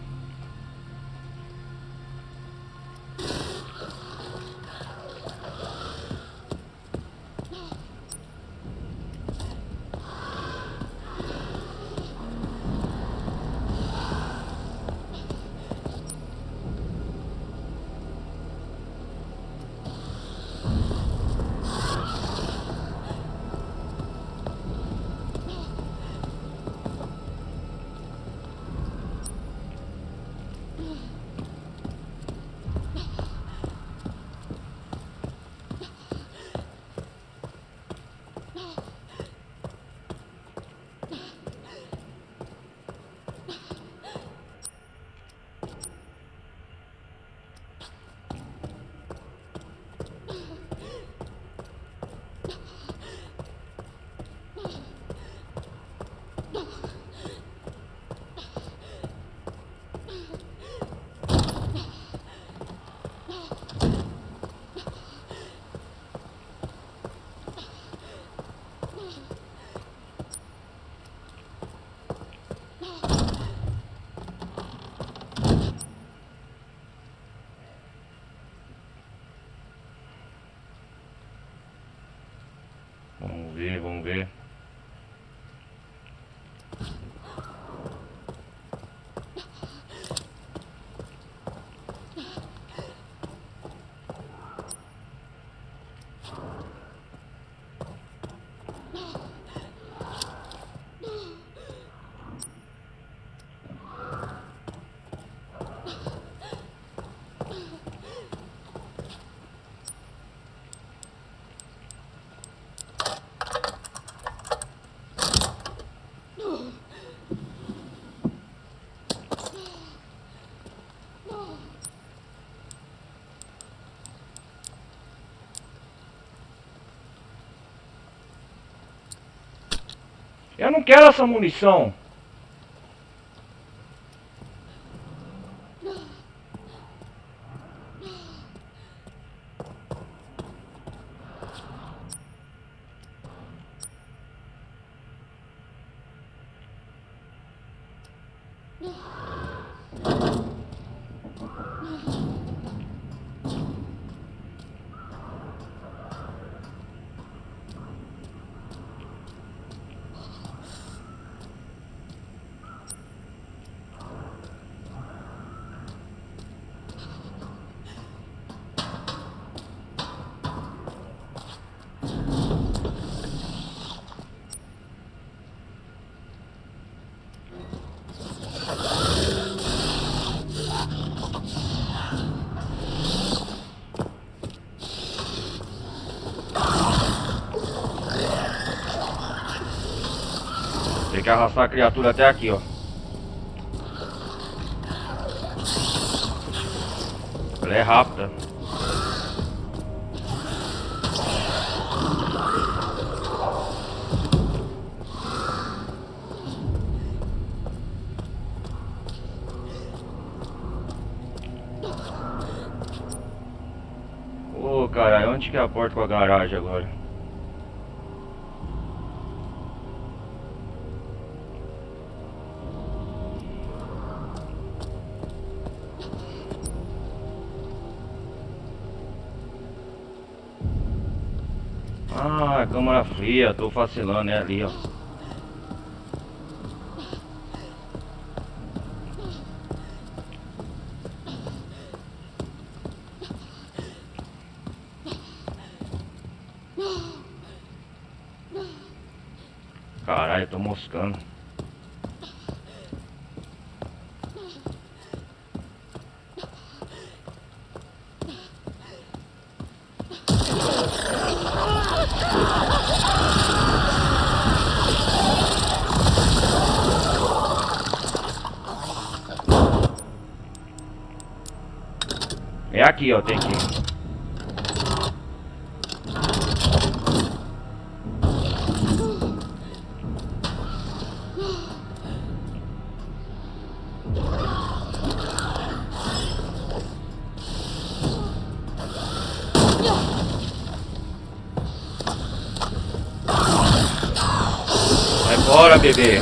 Eu não quero essa munição. Tem que arrastar a criatura até aqui, ó. Ela é rápida. Ô, caralho, onde que é a porta com a garagem agora? Ah, câmara fria, tô vacilando, é ali, ó. Caralho, tô moscando. É aqui, ó, tem que ir. Vai embora, bebê.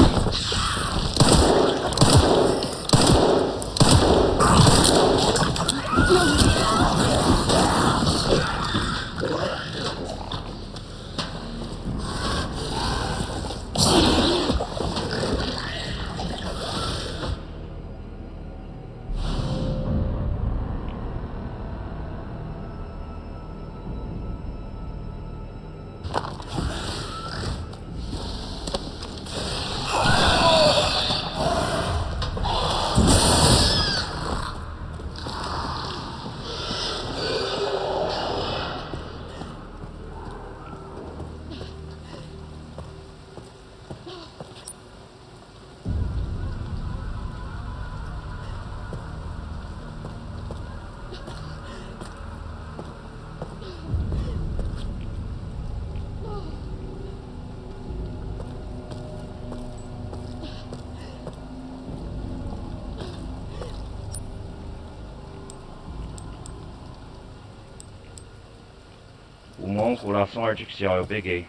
Pulmão, coração artificial, eu peguei.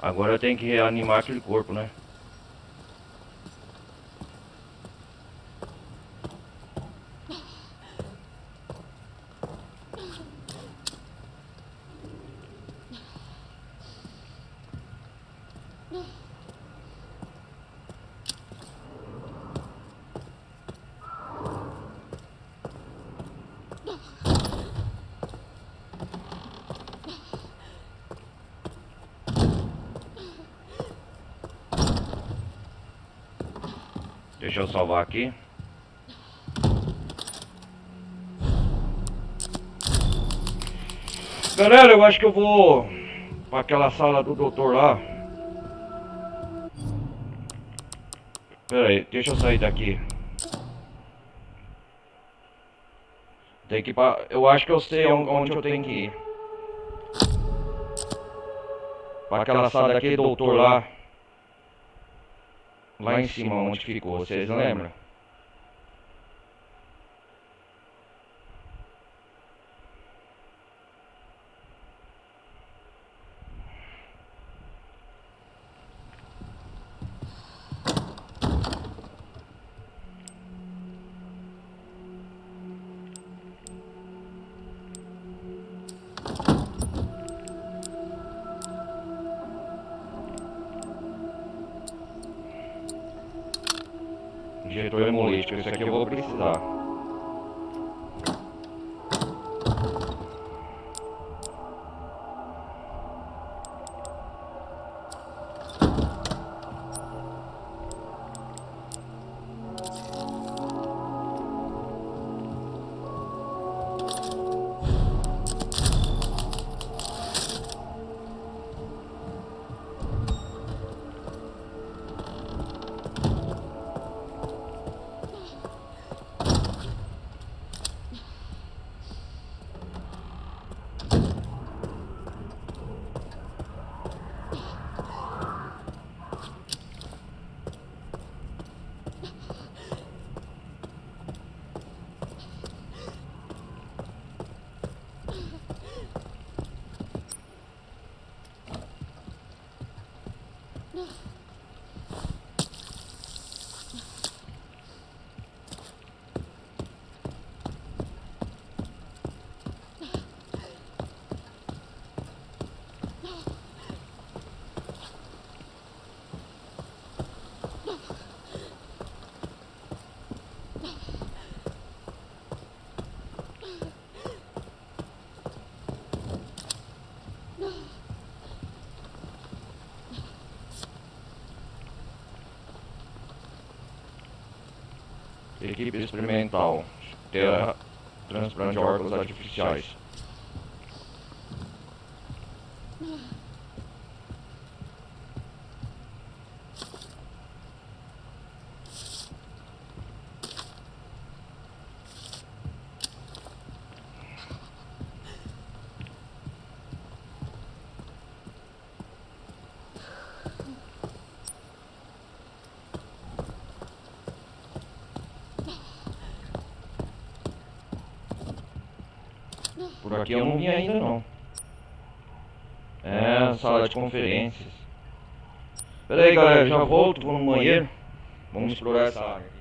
Agora eu tenho que reanimar aquele corpo, né? Deixa eu salvar aqui. Galera, eu acho que eu vou para aquela sala do doutor lá. Pera aí, deixa eu sair daqui. Tem que ir pra... Eu acho que eu sei onde eu tenho que ir. Pra aquela sala daquele doutor lá. Lá em cima onde ficou, vocês lembram? Injetor hemolítico, isso aqui eu vou precisar. Equipe experimental. Terra. Transplante de órgãos artificiais. Por aqui eu não vi ainda não. É, sala de conferências. Pera aí galera, já volto, vou no banheiro. Vamos explorar essa área aqui.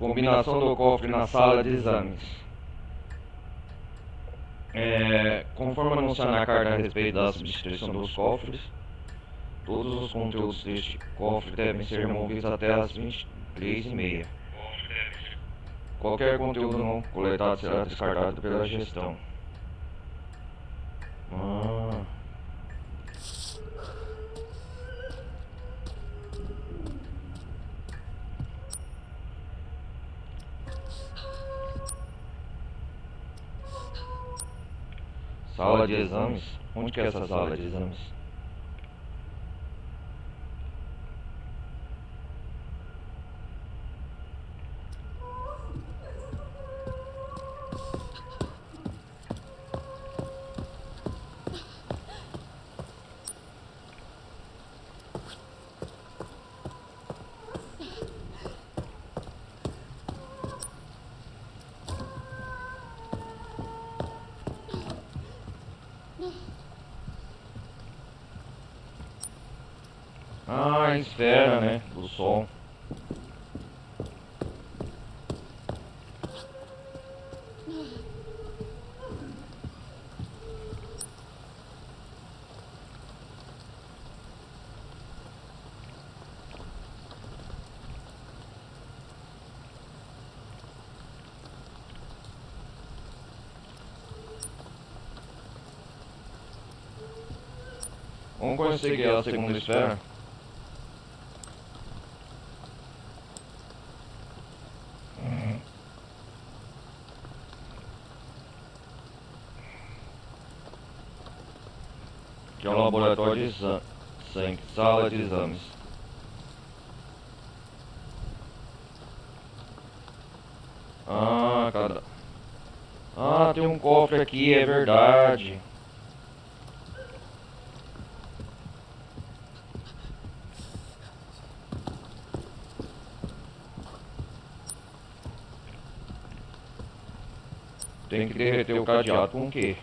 Combinação do cofre na sala de exames. Conforme anunciado na carta a respeito da substituição dos cofres, todos os conteúdos deste cofre devem ser removidos até as 23h30. Qualquer conteúdo não coletado será descartado pela gestão. Sala de exames? Onde que é essa sala de exames? A esfera, né, do Sol. Vamos conhecer que é a segunda esfera. Que é um laboratório de sangue, sala de exames. Tem um cofre aqui, é verdade. Tem que derreter o cadeado com o quê?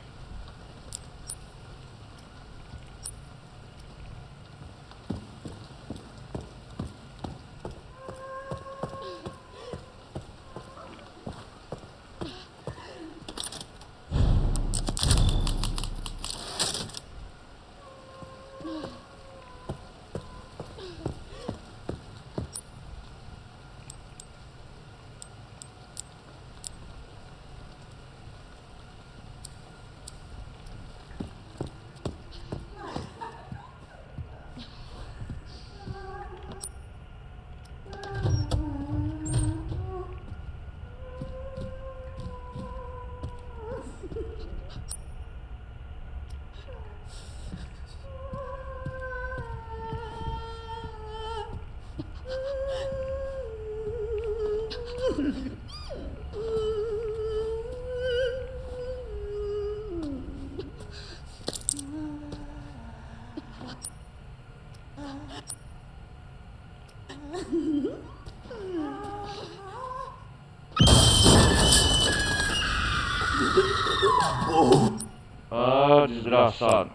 Desgraçado.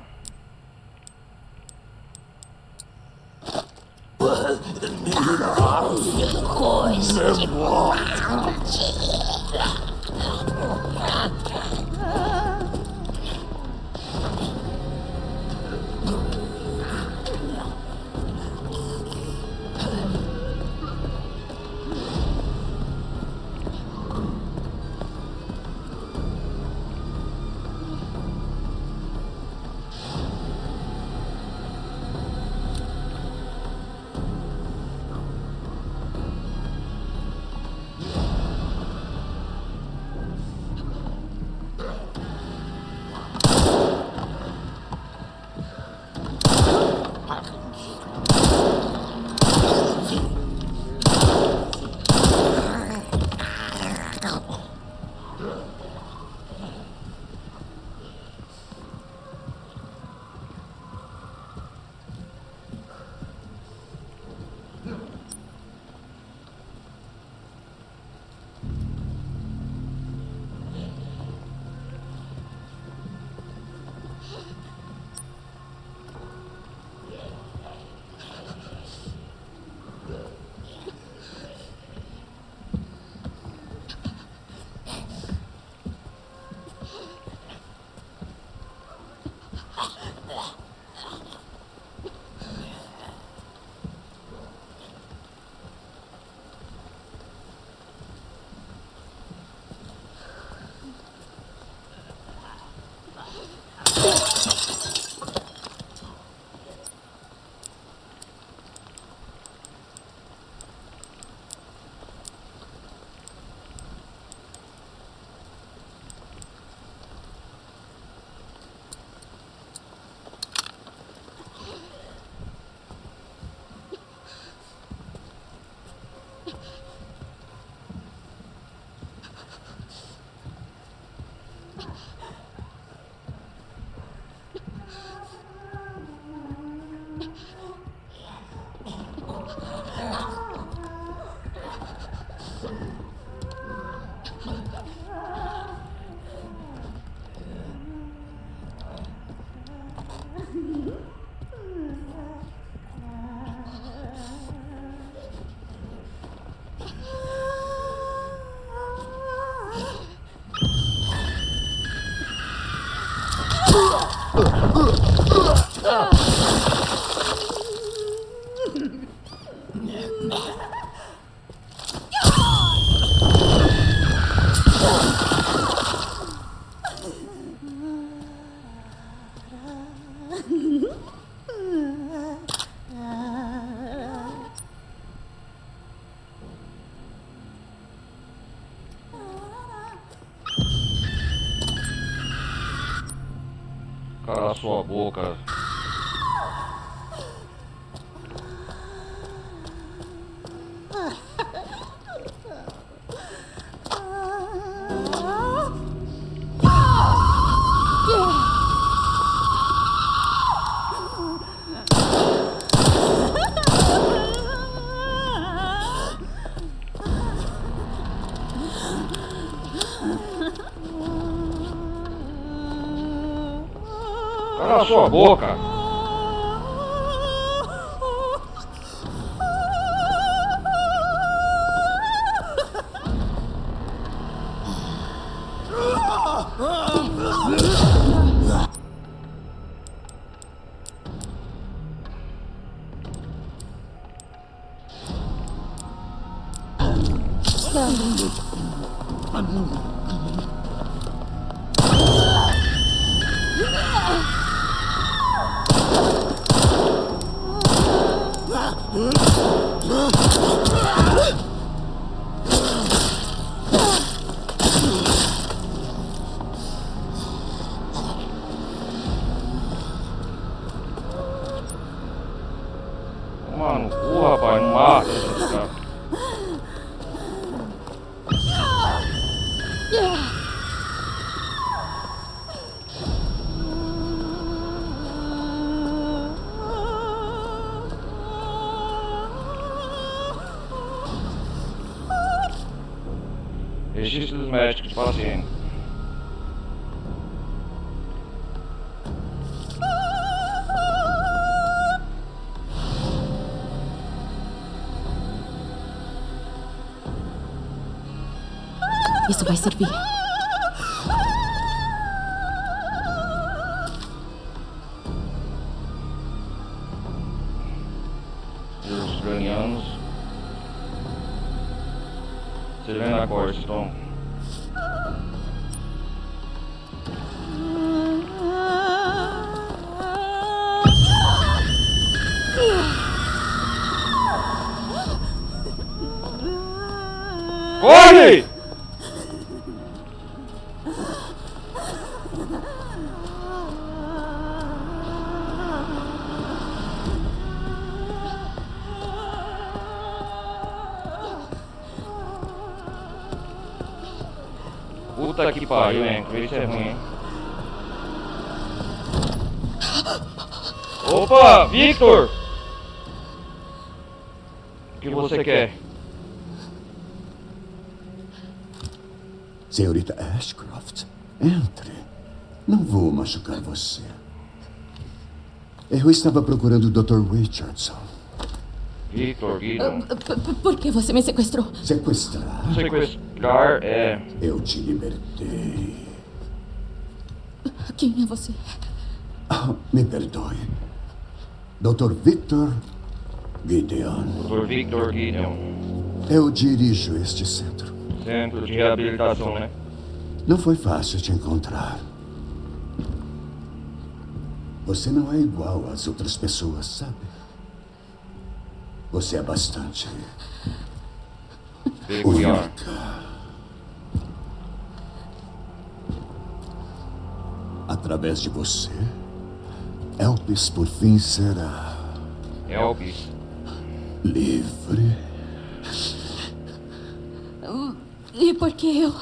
sua boca. Cala sua boca! Mano, rapaz, não mata esses caras. Registro dos médicos do paciente. Isso vai servir. Os ucranianos. Selena Corston. Corre! Puta que pariu, hein? Isso é ruim, hein? Opa, Victor! O que você quer? Senhorita Ashcroft, entre. Não vou machucar você. Eu estava procurando o Dr. Richardson. Victor Gideon. Por que você me sequestrou? Sequestrar? Sequestrar é... Eu te libertei. Quem é você? Me perdoe. Dr. Victor Gideon. Dr. Victor Gideon. Eu dirijo este centro. Centro de reabilitação, né? Não foi fácil te encontrar. Você não é igual às outras pessoas, sabe? Você é bastante Peculiar. única. Através de você, Elpis por fim será Elpis. livre. E por que eu?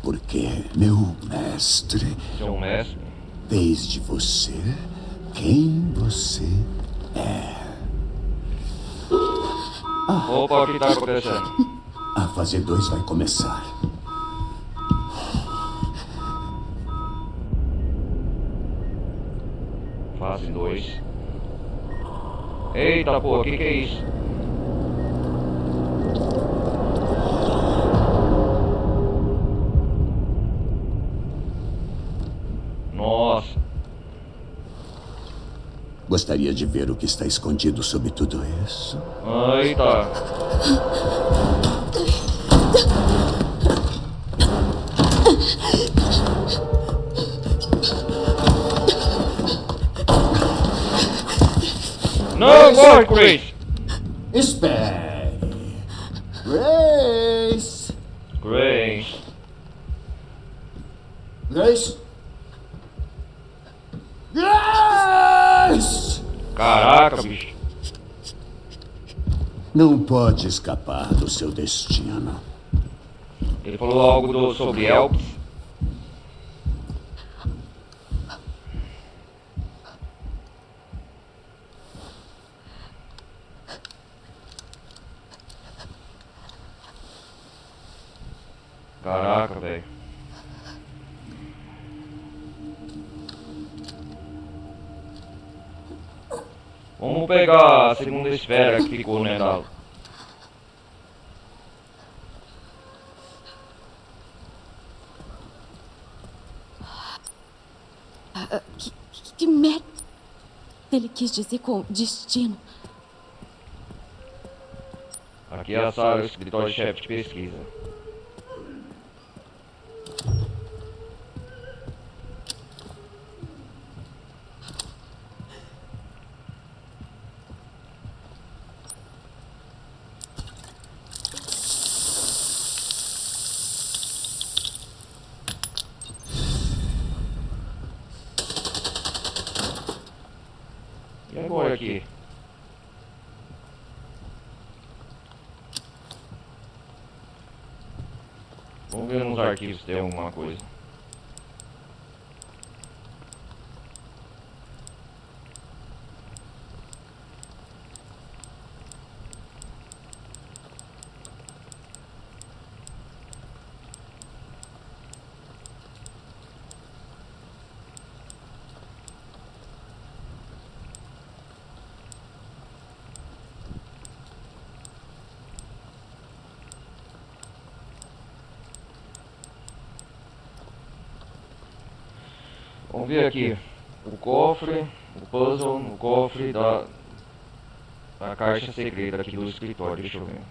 Porque meu mestre Seu mestre. fez de você quem você é. Opa, o que tá acontecendo? A fase 2 vai começar. Fase 2. Eita, pô, que é isso? Nossa. Gostaria de ver o que está escondido sob tudo isso? Eita. Não, corre, Grace! Espere! Grace! Grace. Grace? Grace! Caraca, bicho. Não pode escapar do seu destino. Ele falou algo sobre elfos. Caraca, velho. Vamos pegar a segunda esfera que ficou, né, da... Que merda ele quis dizer com destino? Aqui é a sala, o escritório-chefe de pesquisa. E agora aqui? Vamos ver nos arquivos se tem alguma coisa. Vamos ver aqui o cofre, o puzzle, o cofre da caixa secreta aqui do escritório, deixa eu ver.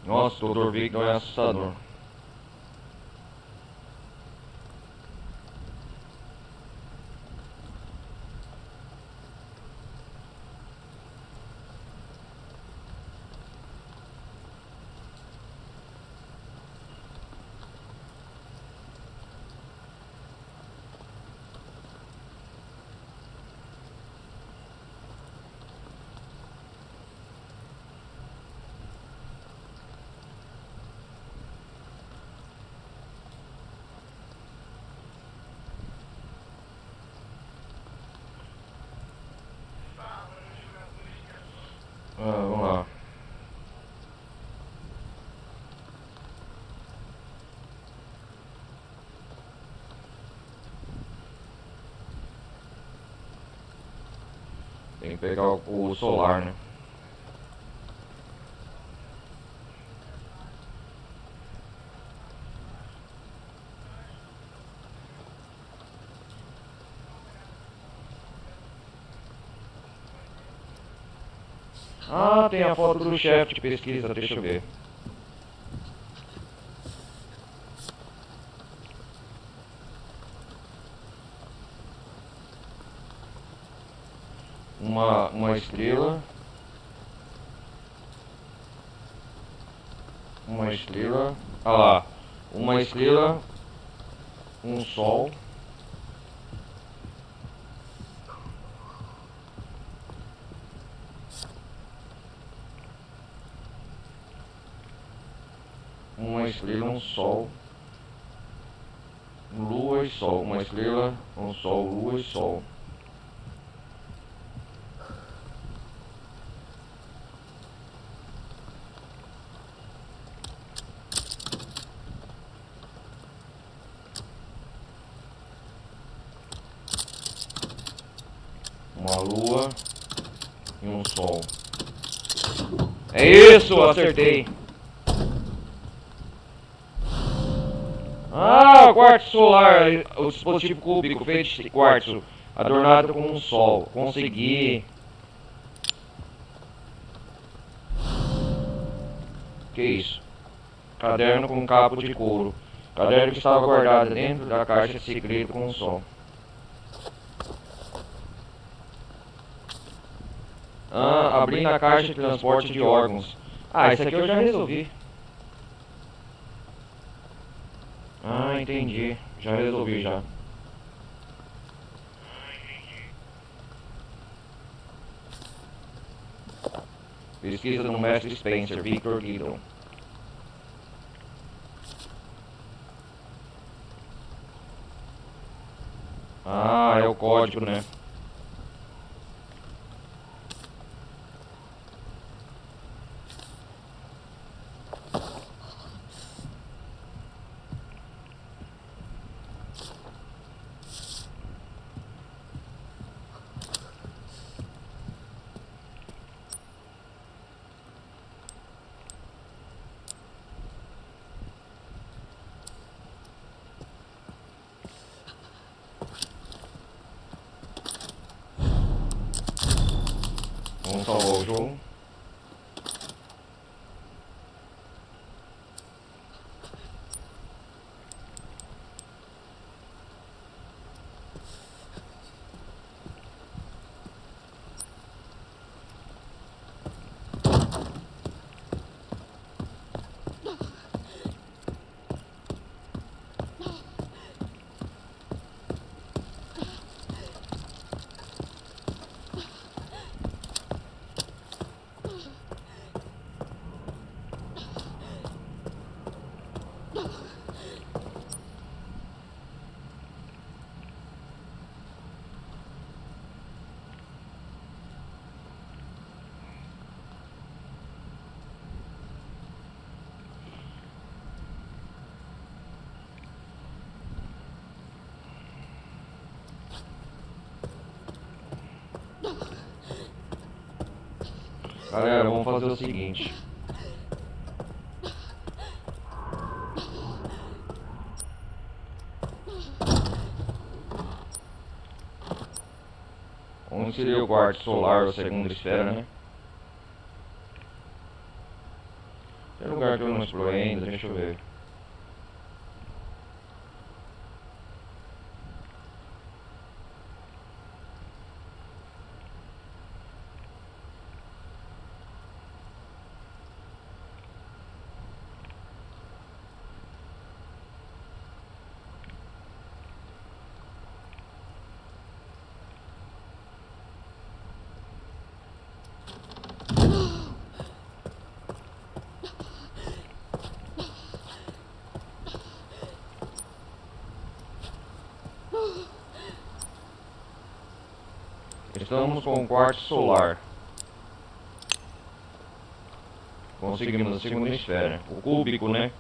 Nossa, o Dr. Victor é assustador. Vamos lá. Tem que pegar o solar, né? Ah, tem a foto do chefe de pesquisa, deixa eu ver. Uma estrela. Uma estrela. Ah lá. Uma estrela. Um sol. Uma estrela, um sol. Lua e sol. Uma estrela, um sol, lua e sol. Uma lua e um sol. É isso, acertei. Ah, quartzo solar, o dispositivo cúbico feito de quartzo, adornado com um sol. Consegui. Que isso? Caderno com cabo de couro. Caderno que estava guardado dentro da caixa de segredo com o som. Abrindo a caixa de transporte de órgãos. Isso aqui eu já resolvi. Entendi. Já resolvi já. Pesquisa no mestre Spencer, Victor Gideon. É o código, né? Vamos salvar o jogo. Galera, vamos fazer o seguinte. Onde seria o quarto solar ou segunda esfera, né? Tem lugar que eu não explorei ainda, deixa eu ver. Estamos com o quarto solar. Conseguimos a segunda esfera. O cúbico, né?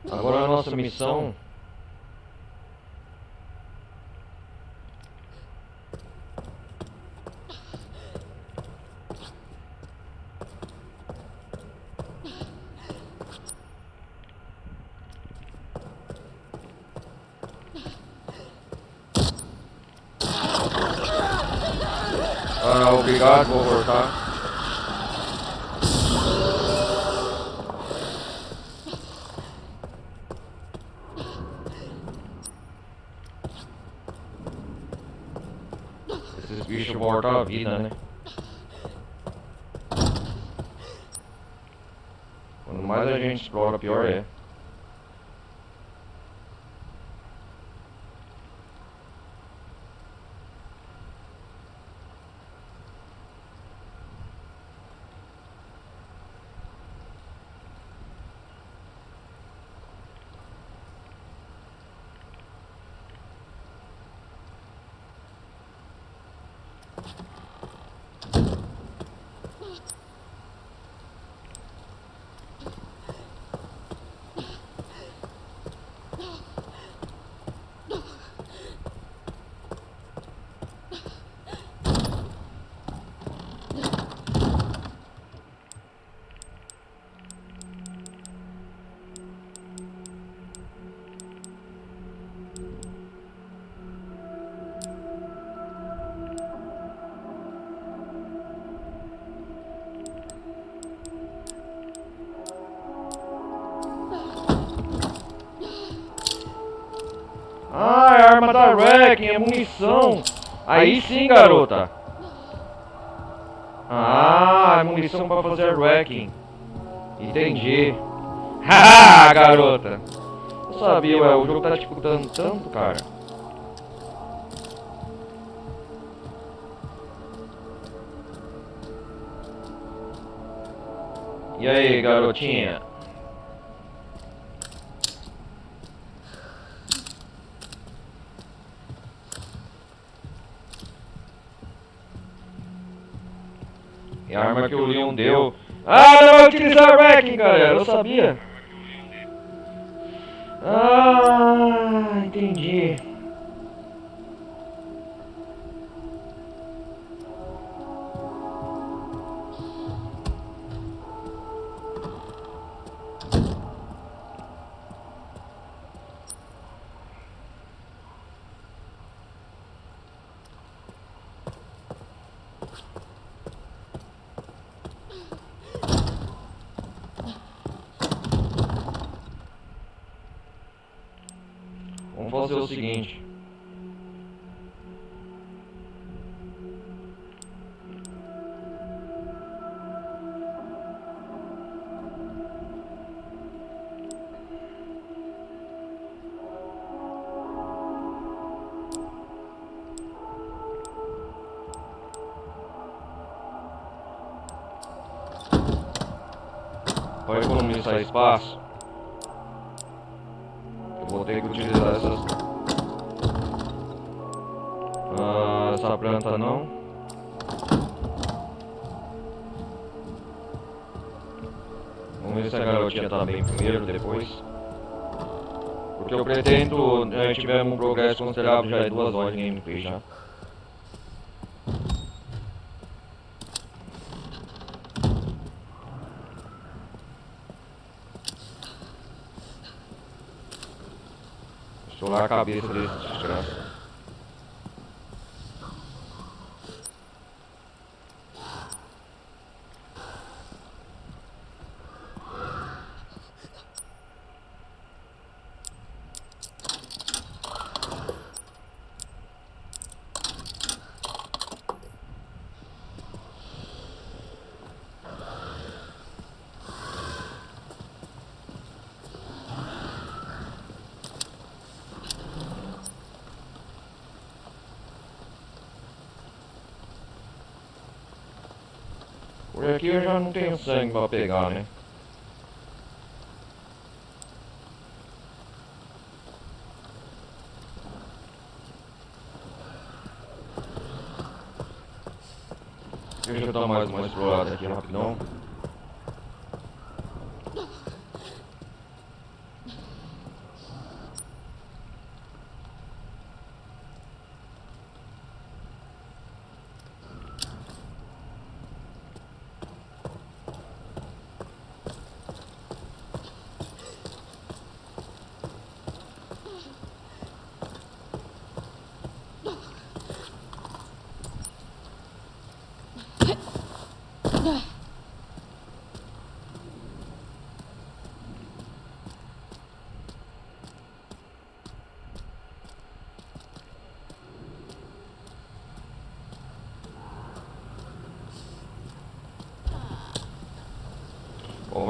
Agora a nossa missão obrigado, vou voltar. bicho volta à vida, né? Quanto mais a gente explora, pior é. Ah, é a arma da Wrecking, é munição. Aí sim, garota. Ah, é munição pra fazer Wrecking. Entendi. Haha, garota. Eu sabia, ué, o jogo tá dificultando tanto, cara. E aí, garotinha? E a arma que o Leon deu. Ah, não vai utilizar Wrecking, galera, eu sabia. Ah, entendi. Vamos fazer o seguinte. Para economizar espaço, eu vou ter que utilizar essa planta não. Vamos ver se a garotinha tá bem primeiro, depois. Porque eu pretendo, tivemos um progresso considerável já em 2 horas de gameplay já. Estourar a cabeça desse desgraça. Por aqui eu já não tenho sangue pra pegar, né? Deixa eu dar mais uma explorada aqui rapidão.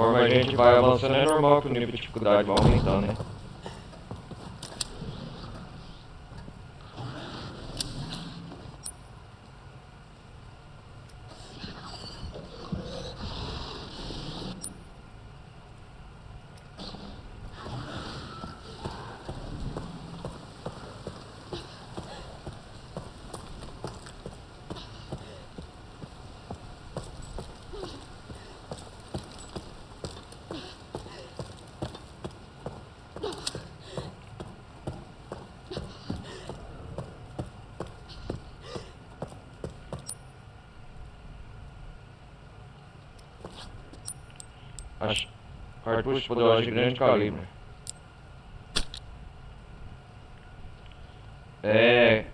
Conforme a gente vai avançando é normal que o nível de dificuldade vai aumentando, né? Cartucho poderoso de grande calibre.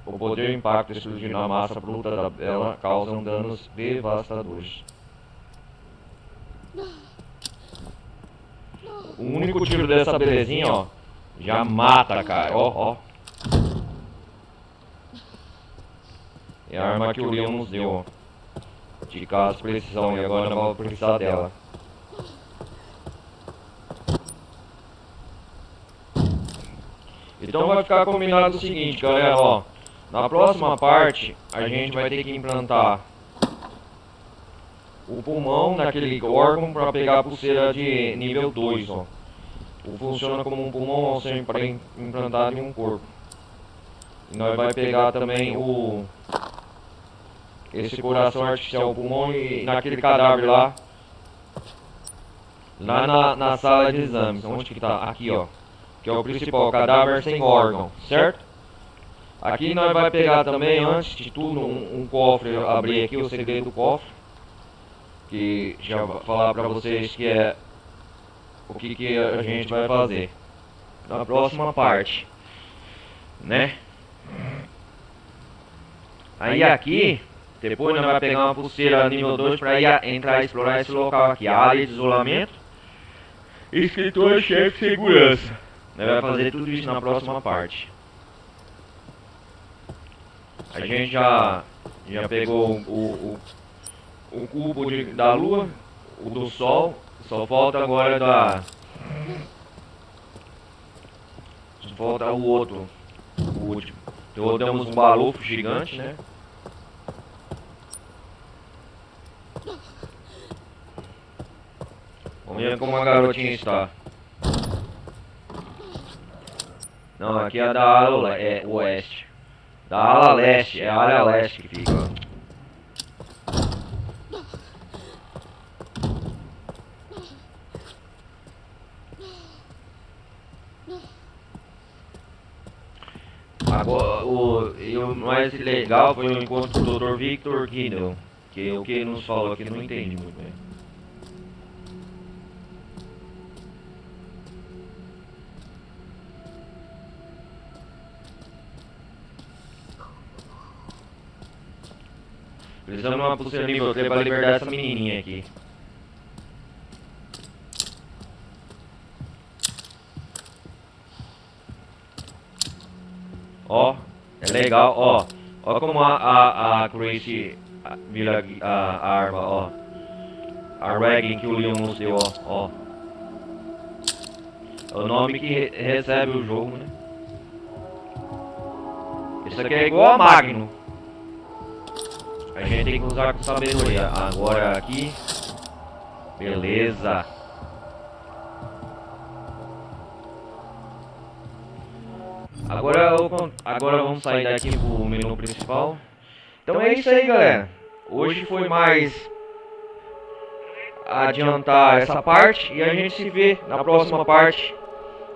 O poder e o impacto explodindo na massa bruta dela causam danos devastadores. O único tiro dessa belezinha, ó, já mata, cara. Ó. É a arma que o Leon nos deu, ó. De caso precisão, e agora não vamos precisar dela. Então vai ficar combinado o seguinte, galera, ó. Na próxima parte, a gente vai ter que implantar o pulmão naquele órgão para pegar a pulseira de nível 2, ó. Funciona como um pulmão ao ser implantado em um corpo. E nós vai pegar também esse coração artificial, o pulmão, e naquele cadáver lá na sala de exames. Onde que tá? Aqui, ó. Que é o principal, cadáver sem órgão, certo? Aqui nós vai pegar também, antes de tudo, um cofre. Eu abri aqui o segredo do cofre, que já vou falar pra vocês que é o que a gente vai fazer na próxima parte, né? Aí aqui, depois nós vai pegar uma pulseira nível 2 para entrar e explorar esse local aqui, a área de isolamento, escritor-chefe de segurança. Nós vamos fazer tudo isso na próxima parte. A gente já pegou o cubo da lua, o do sol. Só falta agora só falta o outro, o último. Então demos um balofo gigante, né? Vamos ver como a garotinha está. Não, aqui é da ala oeste. Da ala leste, é a área leste que fica. Agora, o mais legal foi o encontro com o Dr. Victor Guido, que o que ele nos falou aqui eu não entendi muito bem. Precisamos de uma pulseira nível 3 para libertar essa menininha aqui. Ó, é legal, ó. Ó como a Grace vira a arma, ó. A Regan que o Leon nos deu, ó. É o nome que recebe o jogo, né? Isso aqui é igual a Magnum. A gente tem que usar com sabedoria. Agora aqui. Beleza. Agora vamos sair daqui pro menu principal. Então é isso aí, galera. Hoje foi mais adiantar essa parte e a gente se vê na próxima parte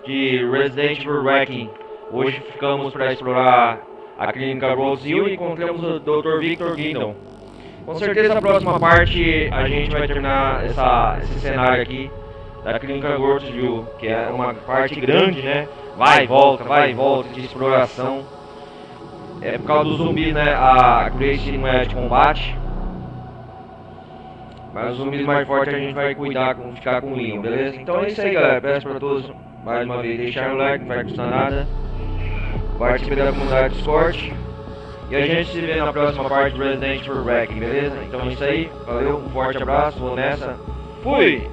de Resident Evil Wrecking. Hoje ficamos para explorar a clínica Rose Hill e encontramos o Dr. Victor Guido. Com certeza na próxima parte a gente vai terminar esse cenário aqui da clínica Rose Hill, que é uma parte grande, né? Vai e volta de exploração. É por causa dos zumbis, né? A Grace não é de combate. Mas os zumbis mais fortes a gente vai cuidar, ficar com o Leon, beleza? Então é isso aí, galera. Peço pra todos mais uma vez deixar o like, não vai custar nada. Participe da comunidade Discord. E a gente se vê na próxima parte do Resident Evil Wrecking, beleza? Então é isso aí. Valeu, um forte abraço, vou nessa. Fui!